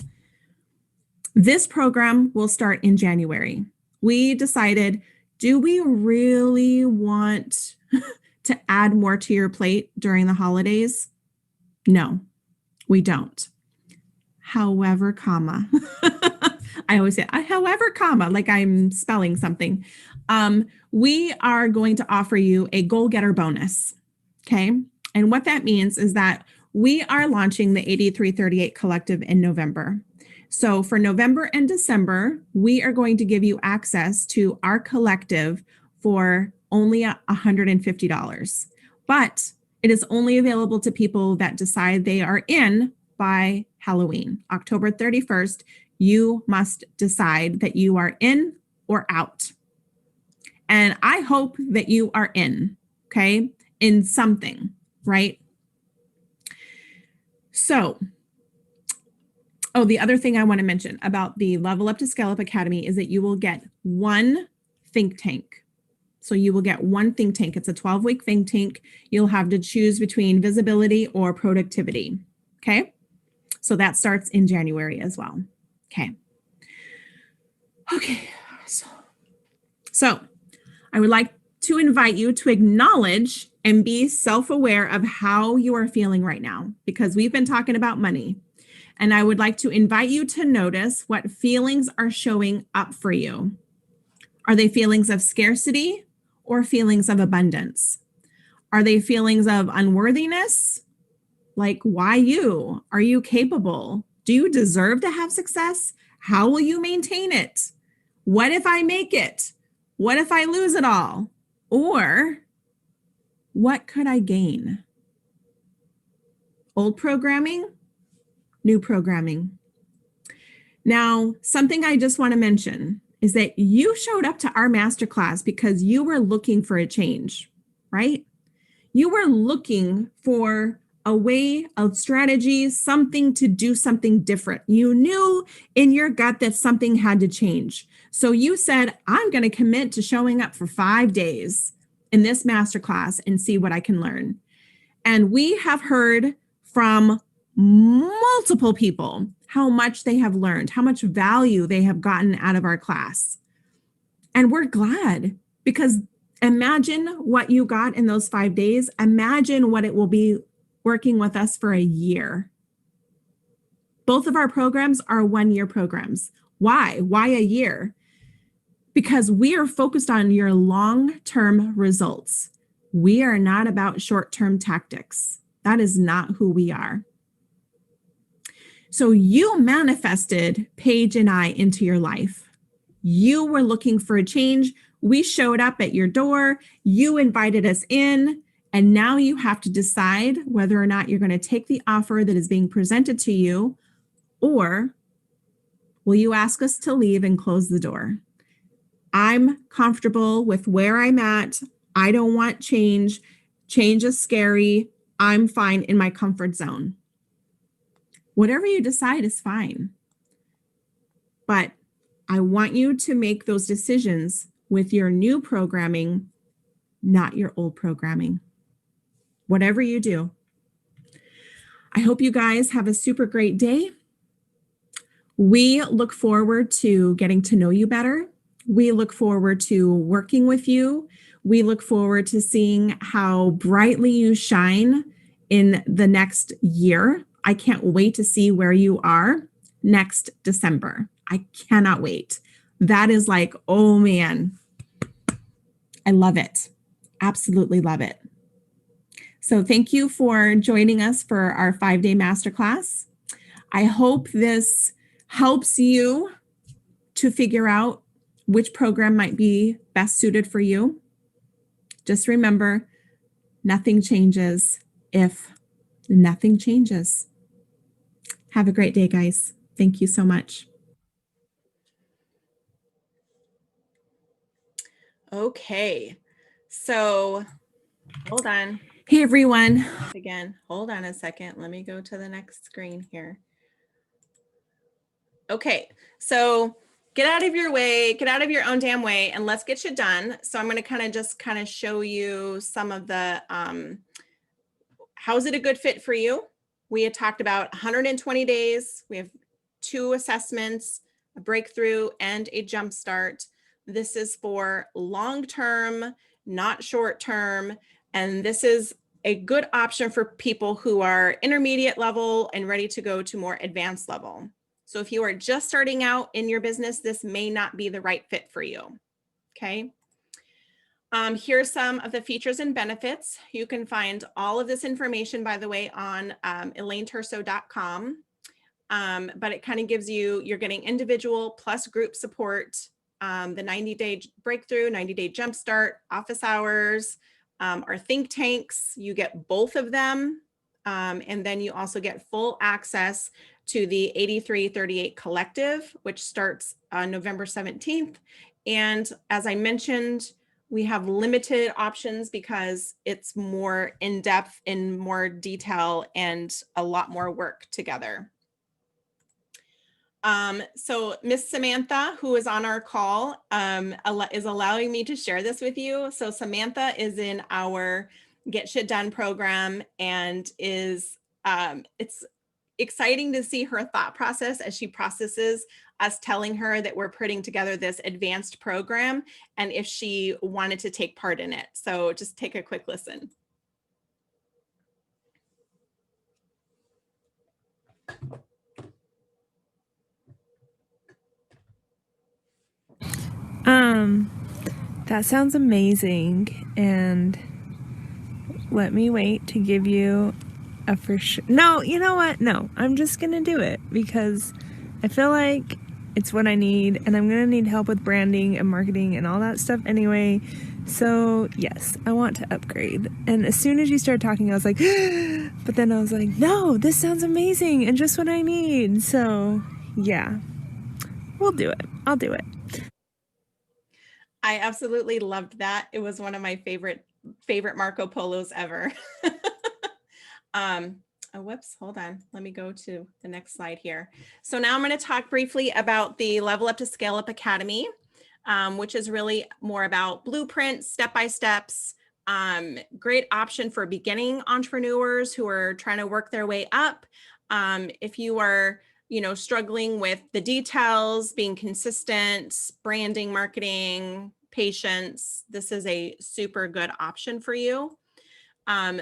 This program will start in January. We decided, do we really want to add more to your plate during the holidays? No, we don't. However, comma. I always say, however, comma, like I'm spelling something. We are going to offer you a goal getter bonus. Okay. And what that means is that we are launching the 8338 Collective in November. So for November and December, we are going to give you access to our collective for only $150. But it is only available to people that decide they are in by Halloween, October 31st. You must decide that you are in or out. And I hope that you are in, okay, in something, right? So, the other thing I want to mention about the Level Up to Scale Up Academy is that you will get one think tank. So you will get one think tank. It's a 12-week think tank. You'll have to choose between visibility or productivity, okay? So that starts in January as well. Okay. So I would like to invite you to acknowledge and be self-aware of how you are feeling right now, because we've been talking about money. And I would like to invite you to notice what feelings are showing up for you. Are they feelings of scarcity or feelings of abundance? Are they feelings of unworthiness? Like, why you? Are you capable? Do you deserve to have success? How will you maintain it? What if I make it? What if I lose it all? Or what could I gain? Old programming, new programming. Now, something I just want to mention is that you showed up to our masterclass because you were looking for a change, right? You were looking for a way, a strategy, something to do something different. You knew in your gut that something had to change. So you said, I'm going to commit to showing up for 5 days in this masterclass and see what I can learn. And we have heard from multiple people how much they have learned, how much value they have gotten out of our class. And we're glad, because imagine what you got in those 5 days. Imagine what it will be working with us for a year. Both of our programs are 1-year programs. Why? Why a year? Because we are focused on your long-term results. We are not about short-term tactics. That is not who we are. So you manifested Paige and I into your life. You were looking for a change. We showed up at your door, you invited us in, and now you have to decide whether or not you're going to take the offer that is being presented to you, or will you ask us to leave and close the door? I'm comfortable with where I'm at. I don't want change. Change is scary. I'm fine in my comfort zone. Whatever you decide is fine. But I want you to make those decisions with your new programming, not your old programming. Whatever you do. I hope you guys have a super great day. We look forward to getting to know you better. We look forward to working with you. We look forward to seeing how brightly you shine in the next year. I can't wait to see where you are next December. I cannot wait. That is like, oh man, I love it. Absolutely love it. So thank you for joining us for our 5-day masterclass. I hope this helps you to figure out which program might be best suited for you. Just remember, nothing changes if nothing changes. Have a great day, guys. Thank you so much. Okay, so hold on. Hey, everyone. Again, hold on a second. Let me go to the next screen here. Okay, so get out of your way, get out of your own damn way, and let's get you done. So I'm going to kind of show you some of the, how's it a good fit for you? We had talked about 120 days. We have 2 assessments, a breakthrough and a jumpstart. This is for long-term, not short-term. And this is a good option for people who are intermediate level and ready to go to more advanced level. So if you are just starting out in your business, this may not be the right fit for you. Okay. Here's some of the features and benefits. You can find all of this information, by the way, on elaineturso.com. But it kind of gives you, you're getting individual plus group support, the 90-day breakthrough, 90-day jumpstart, office hours, our think tanks. You get both of them. And then you also get full access to the 8338 Collective, which starts on November 17th. And as I mentioned, we have limited options because it's more in-depth, in more detail, and a lot more work together. So Miss Samantha, who is on our call, is allowing me to share this with you. So Samantha is in our Get Shit Done program, and is it's exciting to see her thought process as she processes us telling her that we're putting together this advanced program, and if she wanted to take part in it. So just take a quick listen. That sounds amazing, and let me wait to give you a for sure. No, you know what? No, I'm just gonna do it because I feel like it's what I need, and I'm gonna need help with branding and marketing and all that stuff anyway. So yes, I want to upgrade. And as soon as you started talking, I was like, but then I was like, no, this sounds amazing and just what I need. So yeah, we'll do it. I'll do it. I absolutely loved that. It was one of my favorite Marco Polos ever. Oh, whoops, hold on. Let me go to the next slide here. So now I'm going to talk briefly about the Level Up to Scale Up Academy, which is really more about blueprints, step-by-steps, great option for beginning entrepreneurs who are trying to work their way up. If you are struggling with the details, being consistent, branding, marketing, patience, this is a super good option for you.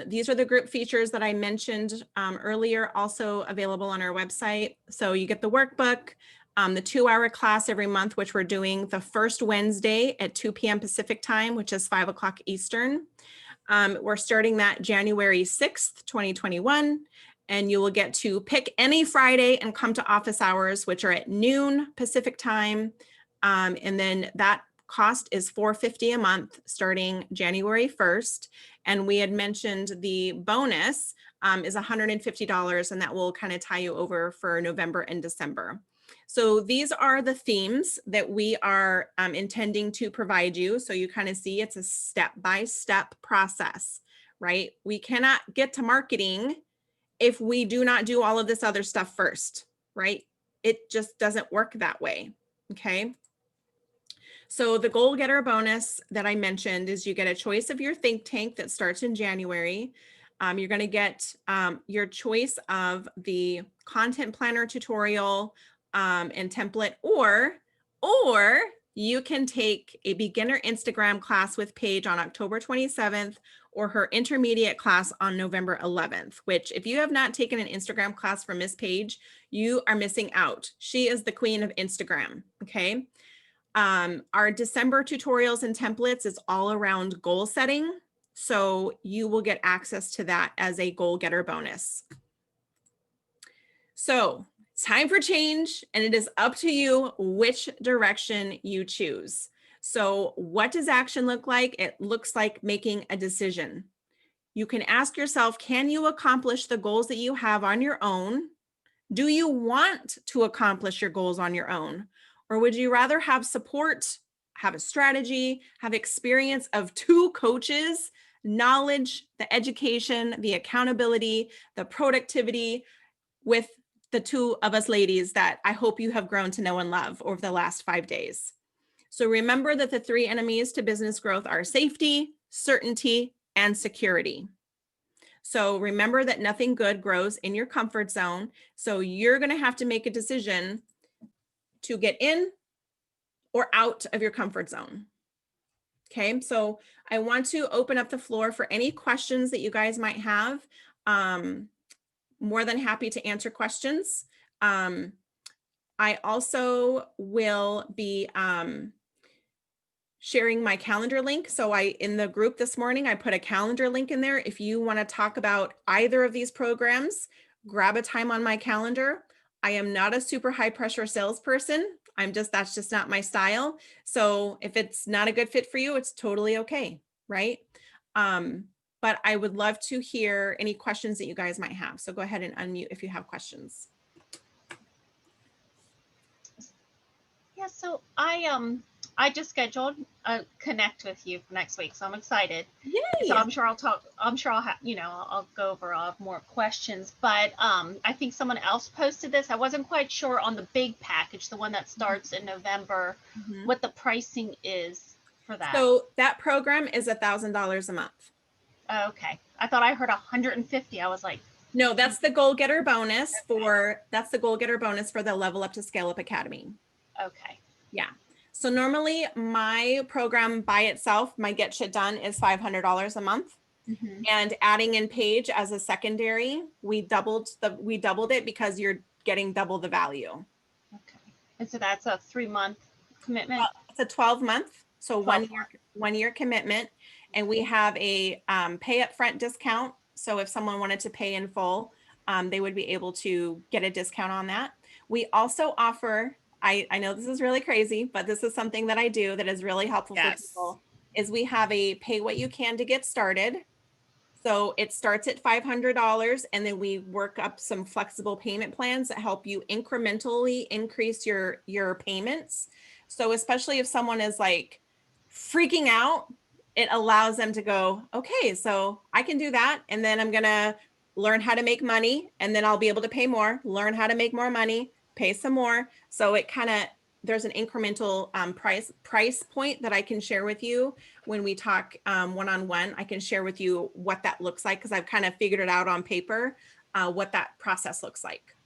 These are the group features that I mentioned earlier, also available on our website. So you get the workbook, the 2-hour class every month, which we're doing the first Wednesday at 2 p.m. Pacific time, which is 5 o'clock Eastern. We're starting that January 6th, 2021. And you will get to pick any Friday and come to office hours, which are at noon Pacific time. And then that cost is $450 a month starting January 1st. And we had mentioned the bonus is $150, and that will kind of tie you over for November and December. So these are the themes that we are intending to provide you. So you kind of see it's a step-by-step process, right? We cannot get to marketing if we do not do all of this other stuff first, right? It just doesn't work that way, okay? So the goal getter bonus that I mentioned is you get a choice of your think tank that starts in January. You're going to get your choice of the content planner tutorial and template, or you can take a beginner Instagram class with Paige on October 27th, or her intermediate class on November 11th, which if you have not taken an Instagram class from Miss Paige, you are missing out. She is the queen of Instagram, okay? Our December tutorials and templates is all around goal setting. So you will get access to that as a goal getter bonus. So it's time for change, and it is up to you which direction you choose. So what does action look like? It looks like making a decision. You can ask yourself, can you accomplish the goals that you have on your own? Do you want to accomplish your goals on your own? Or would you rather have support, have a strategy, have experience of 2 coaches, knowledge, the education, the accountability, the productivity with the 2 of us ladies that I hope you have grown to know and love over the last 5 days? So remember that the 3 enemies to business growth are safety, certainty, and security. So remember that nothing good grows in your comfort zone. So you're going to have to make a decision to get in or out of your comfort zone. Okay, so I want to open up the floor for any questions that you guys might have. More than happy to answer questions. I also will be sharing my calendar link. So in the group this morning, I put a calendar link in there. If you want to talk about either of these programs, grab a time on my calendar. I am not a super high pressure salesperson. That's just not my style. So if it's not a good fit for you, it's totally okay, right? But I would love to hear any questions that you guys might have. So go ahead and unmute if you have questions. Yeah, so I just scheduled a connect with you for next week, so I'm excited. Yay! So I'm sure I'll have, I'll go over more questions, but I think someone else posted this. I wasn't quite sure on the big package, the one that starts in November, what the pricing is for that. So that program is $1,000 a month. Okay. I thought I heard 150. I was like, no, that's the goal getter bonus that's the goal getter bonus for the Level Up to Scale Up Academy. Okay. Yeah. So normally my program by itself, my Get Shit Done, is $500 a month. And adding in Paige as a secondary, we doubled it because you're getting double the value. Okay. And so that's a 3-month commitment? It's a 12-month. So 1 year commitment. And we have a pay upfront discount. So if someone wanted to pay in full, they would be able to get a discount on that. We also offer, I know this is really crazy, but this is something that I do that is really helpful for people, is we have a pay what you can to get started. So it starts at $500, and then we work up some flexible payment plans that help you incrementally increase your payments. So especially if someone is like freaking out, it allows them to go, okay, so I can do that. And then I'm going to learn how to make money, and then I'll be able to pay more, learn how to make more money, pay some more. So it kind of, there's an incremental price point that I can share with you when we talk one-on-one. I can share with you what that looks like, because I've kind of figured it out on paper, what that process looks like.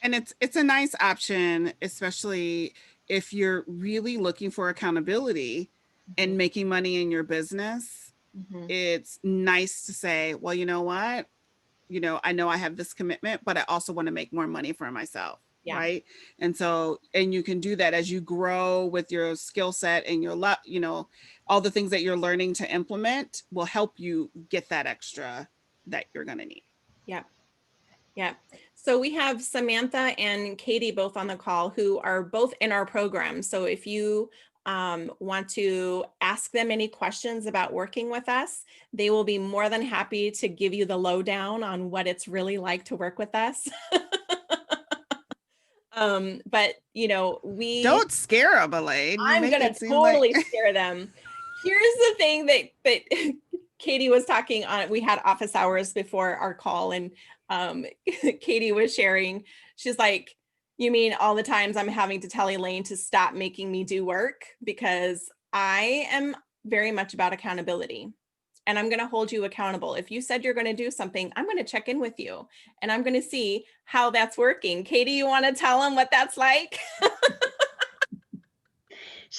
And it's a nice option, especially if you're really looking for accountability and making money in your business. It's nice to say, well, you know what? I know I have this commitment, but I also want to make more money for myself. Yeah. Right. And so, and you can do that as you grow with your skill set and your, all the things that you're learning to implement will help you get that extra that you're going to need. Yeah. Yeah. So we have Samantha and Katie both on the call, who are both in our program. So if you want to ask them any questions about working with us, they will be more than happy to give you the lowdown on what it's really like to work with us. But you know, Don't scare them, Elaine. You I'm make gonna it seem totally like scare them. Here's the thing that Katie was talking on. We had office hours before our call, and Katie was sharing. She's like, "You mean all the times I'm having to tell Elaine to stop making me do work because I am very much about accountability." And I'm going to hold you accountable. If you said you're going to do something, I'm going to check in with you and I'm going to see how that's working. Katie, you want to tell them what that's like?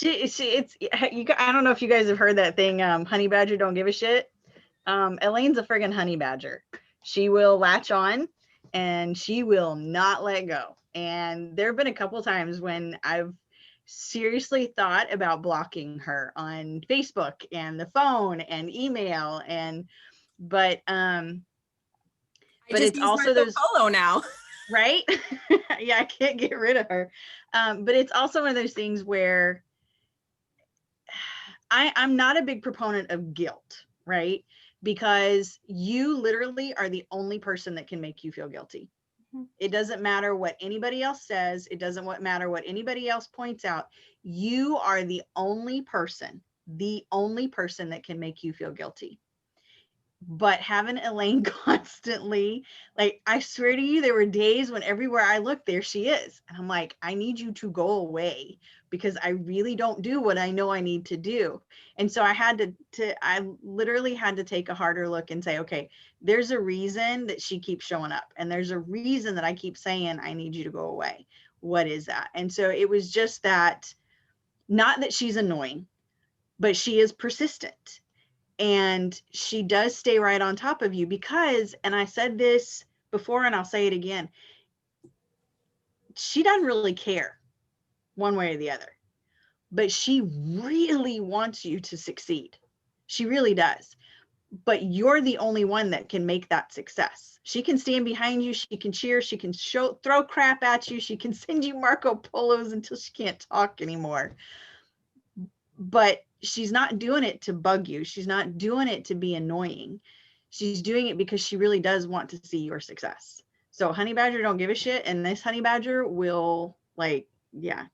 It's you. I don't know if you guys have heard that thing. Honey badger don't give a shit. Elaine's a friggin' honey badger. She will latch on, and she will not let go. And there have been a couple times when I've seriously thought about blocking her on Facebook and the phone and email, but It's also Marco Polo now. Right? Yeah, I can't get rid of her. But it's also one of those things where I'm not a big proponent of guilt, right? Because you literally are the only person that can make you feel guilty. Mm-hmm. It doesn't matter what anybody else says. It doesn't matter what anybody else points out. You are the only person that can make you feel guilty. But having Elaine constantly, like, I swear to you, there were days when everywhere I looked, there she is. And I'm like, I need you to go away because I really don't do what I know I need to do. And so I literally had to take a harder look and say, okay, there's a reason that she keeps showing up. And there's a reason that I keep saying, I need you to go away. What is that? And so it was just that, not that she's annoying, but she is persistent. And she does stay right on top of you because, and I said this before and I'll say it again, she doesn't really care one way or the other, but she really wants you to succeed. She really does. But you're the only one that can make that success. She can stand behind you. She can cheer. She can throw crap at you. She can send you Marco Polos until she can't talk anymore. But she's not doing it to bug you. She's not doing it to be annoying. She's doing it because she really does want to see your success. So honey badger don't give a shit. And this honey badger will, like, yeah.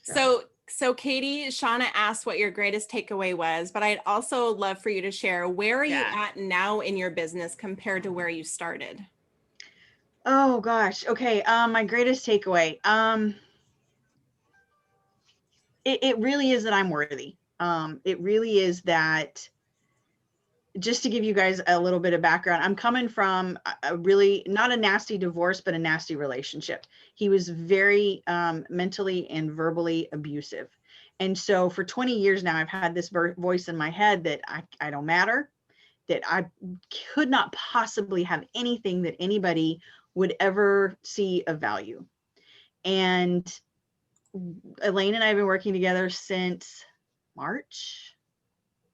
So Katie, Shauna asked what your greatest takeaway was, but I'd also love for you to share, where are you at now in your business compared to where you started? Oh gosh. Okay. My greatest takeaway. It really is that I'm worthy. It really is that, just to give you guys a little bit of background, I'm coming from a really, not a nasty divorce, but a nasty relationship. He was very mentally and verbally abusive. And so for 20 years now, I've had this voice in my head that I don't matter, that I could not possibly have anything that anybody would ever see of value. And Elaine and I have been working together since March.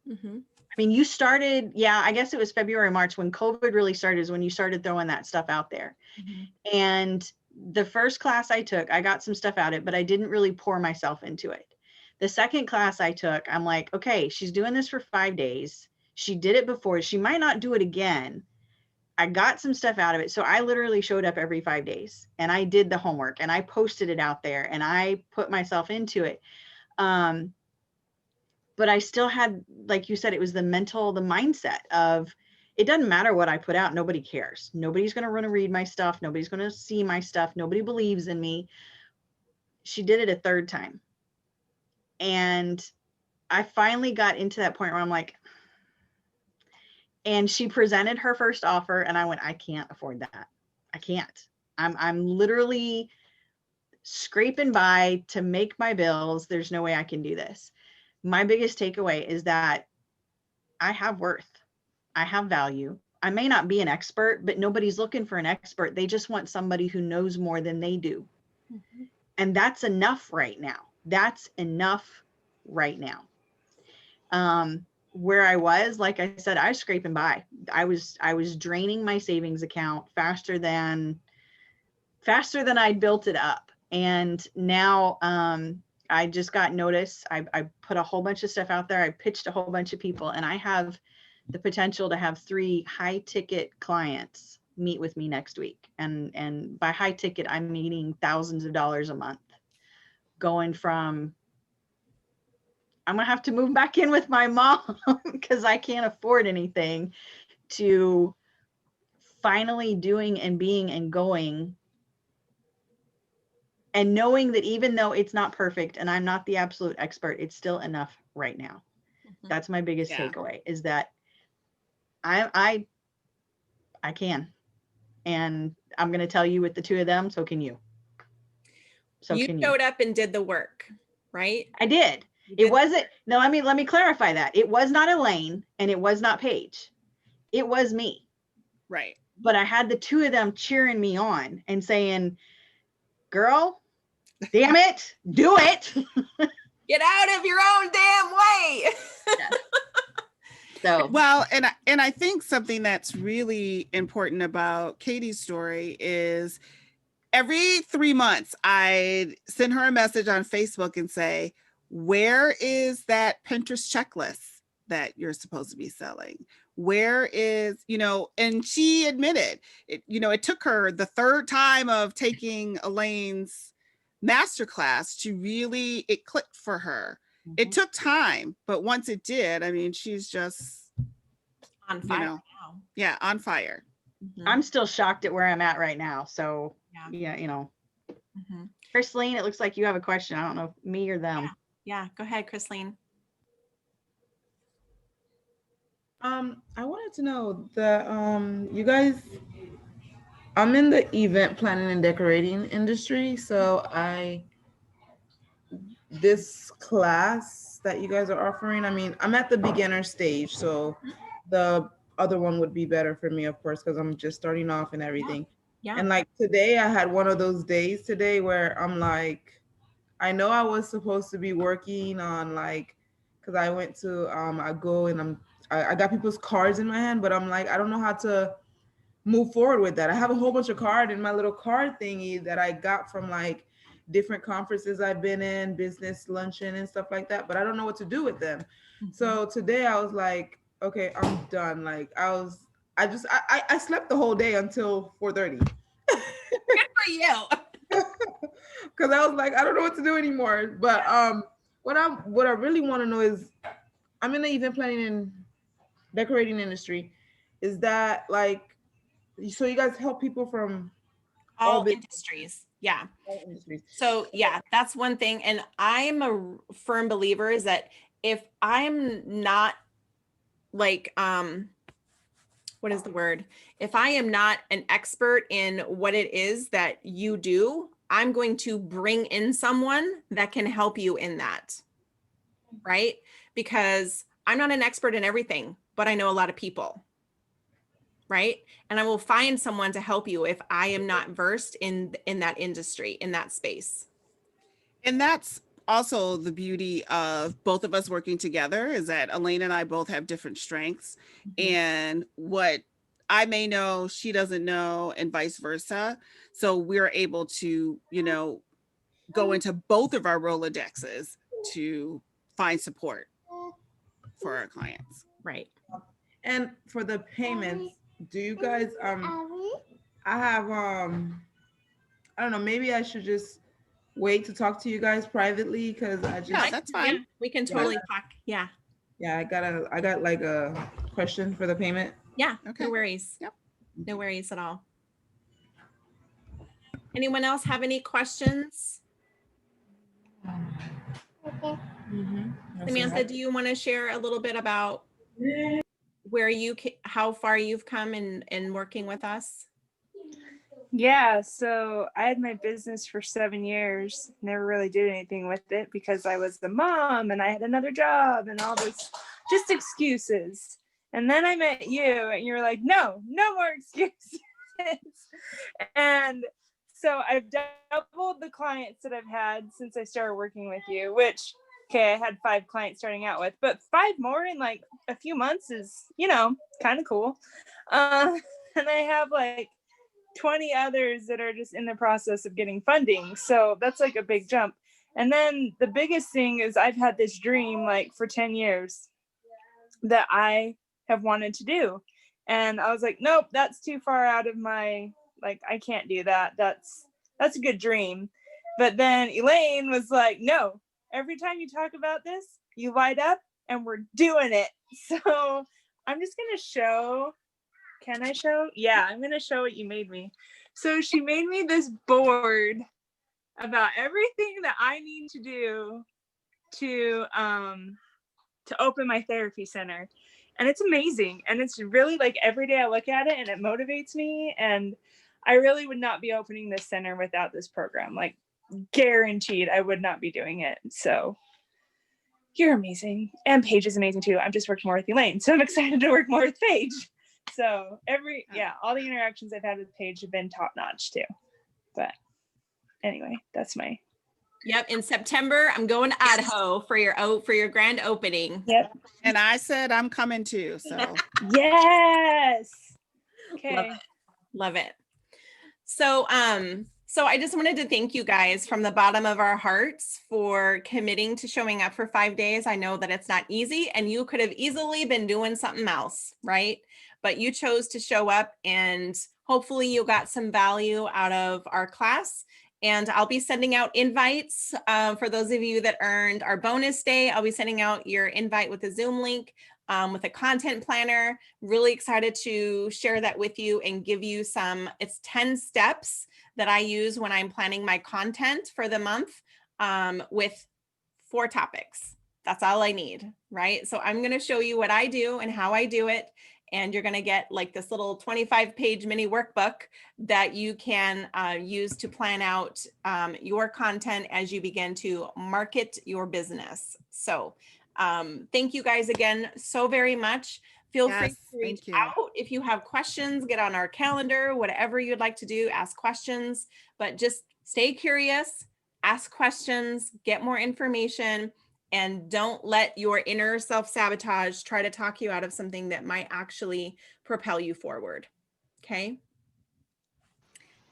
Mm-hmm. I mean, you started, I guess it was February, March when COVID really started, is when you started throwing that stuff out there. Mm-hmm. And the first class I took, I got some stuff out of it, but I didn't really pour myself into it. The second class I took, I'm like, okay, she's doing this for 5 days. She did it before. She might not do it again. I got some stuff out of it. So I literally showed up every 5 days and I did the homework and I posted it out there and I put myself into it. But I still had, like you said, it was the mindset of, it doesn't matter what I put out. Nobody cares. Nobody's going to run and read my stuff. Nobody's going to see my stuff. Nobody believes in me. She did it a third time. And I finally got into that point where I'm like, and she presented her first offer and I went, I can't afford that. I can't. I'm literally scraping by to make my bills. There's no way I can do this. My biggest takeaway is that I have worth. I have value. I may not be an expert, but nobody's looking for an expert. They just want somebody who knows more than they do. Mm-hmm. And that's enough right now. That's enough right now. Where I was, like I said, I was scraping by. I was draining my savings account faster than I'd built it up. And now I just got notice. I put a whole bunch of stuff out there. I pitched a whole bunch of people, and I have the potential to have 3 high ticket clients meet with me next week. And by high ticket, I'm meaning thousands of dollars a month, going from, I'm gonna have to move back in with my mom because I can't afford anything, to finally doing and being and going, and knowing that even though it's not perfect and I'm not the absolute expert, it's still enough right now. Mhm. That's my biggest Yeah. takeaway, is that I can, and I'm going to tell you, with the 2 of them, so can you. So You can you. showed up and did the work, right? I did. You It did- wasn't, no, let me clarify that. It was not Elaine and it was not Paige. It was me. Right. But I had the 2 of them cheering me on and saying, girl, damn it, do it. Get out of your own damn way. So Well, and I think something that's really important about Katie's story is every 3 months I send her a message on Facebook and say, where is that Pinterest checklist that you're supposed to be selling? Where is, and she admitted it, it took her the 3rd time of taking Elaine's masterclass to really, it clicked for her. It took time, but once it did, I mean, she's just, On fire know, now. yeah, on fire. Mhm. I'm still shocked at where I'm at right now. So Yeah. yeah, Mhm. Christine, it looks like you have a question. I don't know, if me or them. Yeah, go ahead, Christine. I wanted to know you guys, I'm in the event planning and decorating industry, so this class that you guys are offering, I mean, I'm at the beginner stage, so the other one would be better for me, of course, because I'm just starting off and everything. Yeah. And like today, I had one of those days today where I'm like, I know I was supposed to be working on because I went to I go and I got people's cards in my hand, but I'm like, I don't know how to move forward with that. I have a whole bunch of card in my little card thingy that I got from different conferences I've been in, business luncheon and stuff like that, but I don't know what to do with them. So today I was like, okay, I'm done. I slept the whole day until 4:30. Good for you. Because I was like, I don't know what to do anymore. But what I really want to know is, I'm in the event planning and decorating industry. Is that so you guys help people from All big- industries. Yeah. all industries? So yeah, that's one thing. And I'm a firm believer is that if I'm not what is the word? If I am not an expert in what it is that you do, I'm going to bring in someone that can help you in that. Right? Because I'm not an expert in everything, but I know a lot of people. Right? And I will find someone to help you if I am not versed in that industry, in that space. And that's also the beauty of both of us working together, is that Elaine and I both have different strengths, and what I may know, she doesn't know, and vice versa. So we're able to, go into both of our Rolodexes to find support for our clients. Right. And for the payments, do you guys I have I don't know, maybe I should just wait to talk to you guys privately, because I just Yeah, that's fine. Yeah, we can totally talk. Yeah. I got a question for the payment. Yeah. Okay. No worries. Yep. No worries at all. Anyone else have any questions? Samantha, do you want to share a little bit about where how far you've come in working with us? Yeah, so I had my business for 7 years, never really did anything with it because I was the mom and I had another job and all this, just excuses. And then I met you and you were like, no more excuses. And so I've doubled the clients that I've had since I started working with you, which, okay, I had 5 clients starting out with, but 5 more in like a few months is, kind of cool. And I have 20 others that are just in the process of getting funding. So that's like a big jump. And then the biggest thing is I've had this dream like for 10 years that I have wanted to do. And I was like, nope, that's too far out of my, like, I can't do that. That's a good dream. But then Elaine was like, no, every time you talk about this, you light up and we're doing it. So I'm just going to show, can I show? Yeah, I'm going to show what you made me. So she made me this board about everything that I need to do to open my therapy center. And it's amazing. And it's really like every day I look at it and it motivates me. And I really would not be opening this center without this program. Like, guaranteed I would not be doing it. So you're amazing. And Paige is amazing too. I've just worked more with Elaine. So I'm excited to work more with Paige. So all the interactions I've had with Paige have been top notch too. But anyway, that's my. Yep. In September, I'm going to Idaho for your grand opening. Yep. And I said I'm coming too. So Yes. Okay. Love it. So I just wanted to thank you guys from the bottom of our hearts for committing to showing up for 5 days. I know that it's not easy and you could have easily been doing something else, right? But you chose to show up and hopefully you got some value out of our class. And I'll be sending out invites for those of you that earned our bonus day. I'll be sending out your invite with a Zoom link with a content planner. Really excited to share that with you and give you it's 10 steps that I use when I'm planning my content for the month with 4 topics. That's all I need, right? So I'm going to show you what I do and how I do it. And you're going to get like this little 25-page mini workbook that you can use to plan out your content as you begin to market your business. So thank you guys again so very much. Feel free to reach out if you have questions, get on our calendar, whatever you'd like to do, ask questions, but just stay curious, ask questions, get more information. And don't let your inner self-sabotage try to talk you out of something that might actually propel you forward. Okay.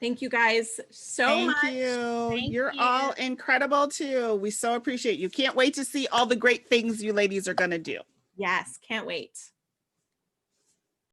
Thank you guys so much. Thank you. Thank You're you. all incredible too. We so appreciate you. Can't wait to see all the great things you ladies are going to do. Yes, can't wait.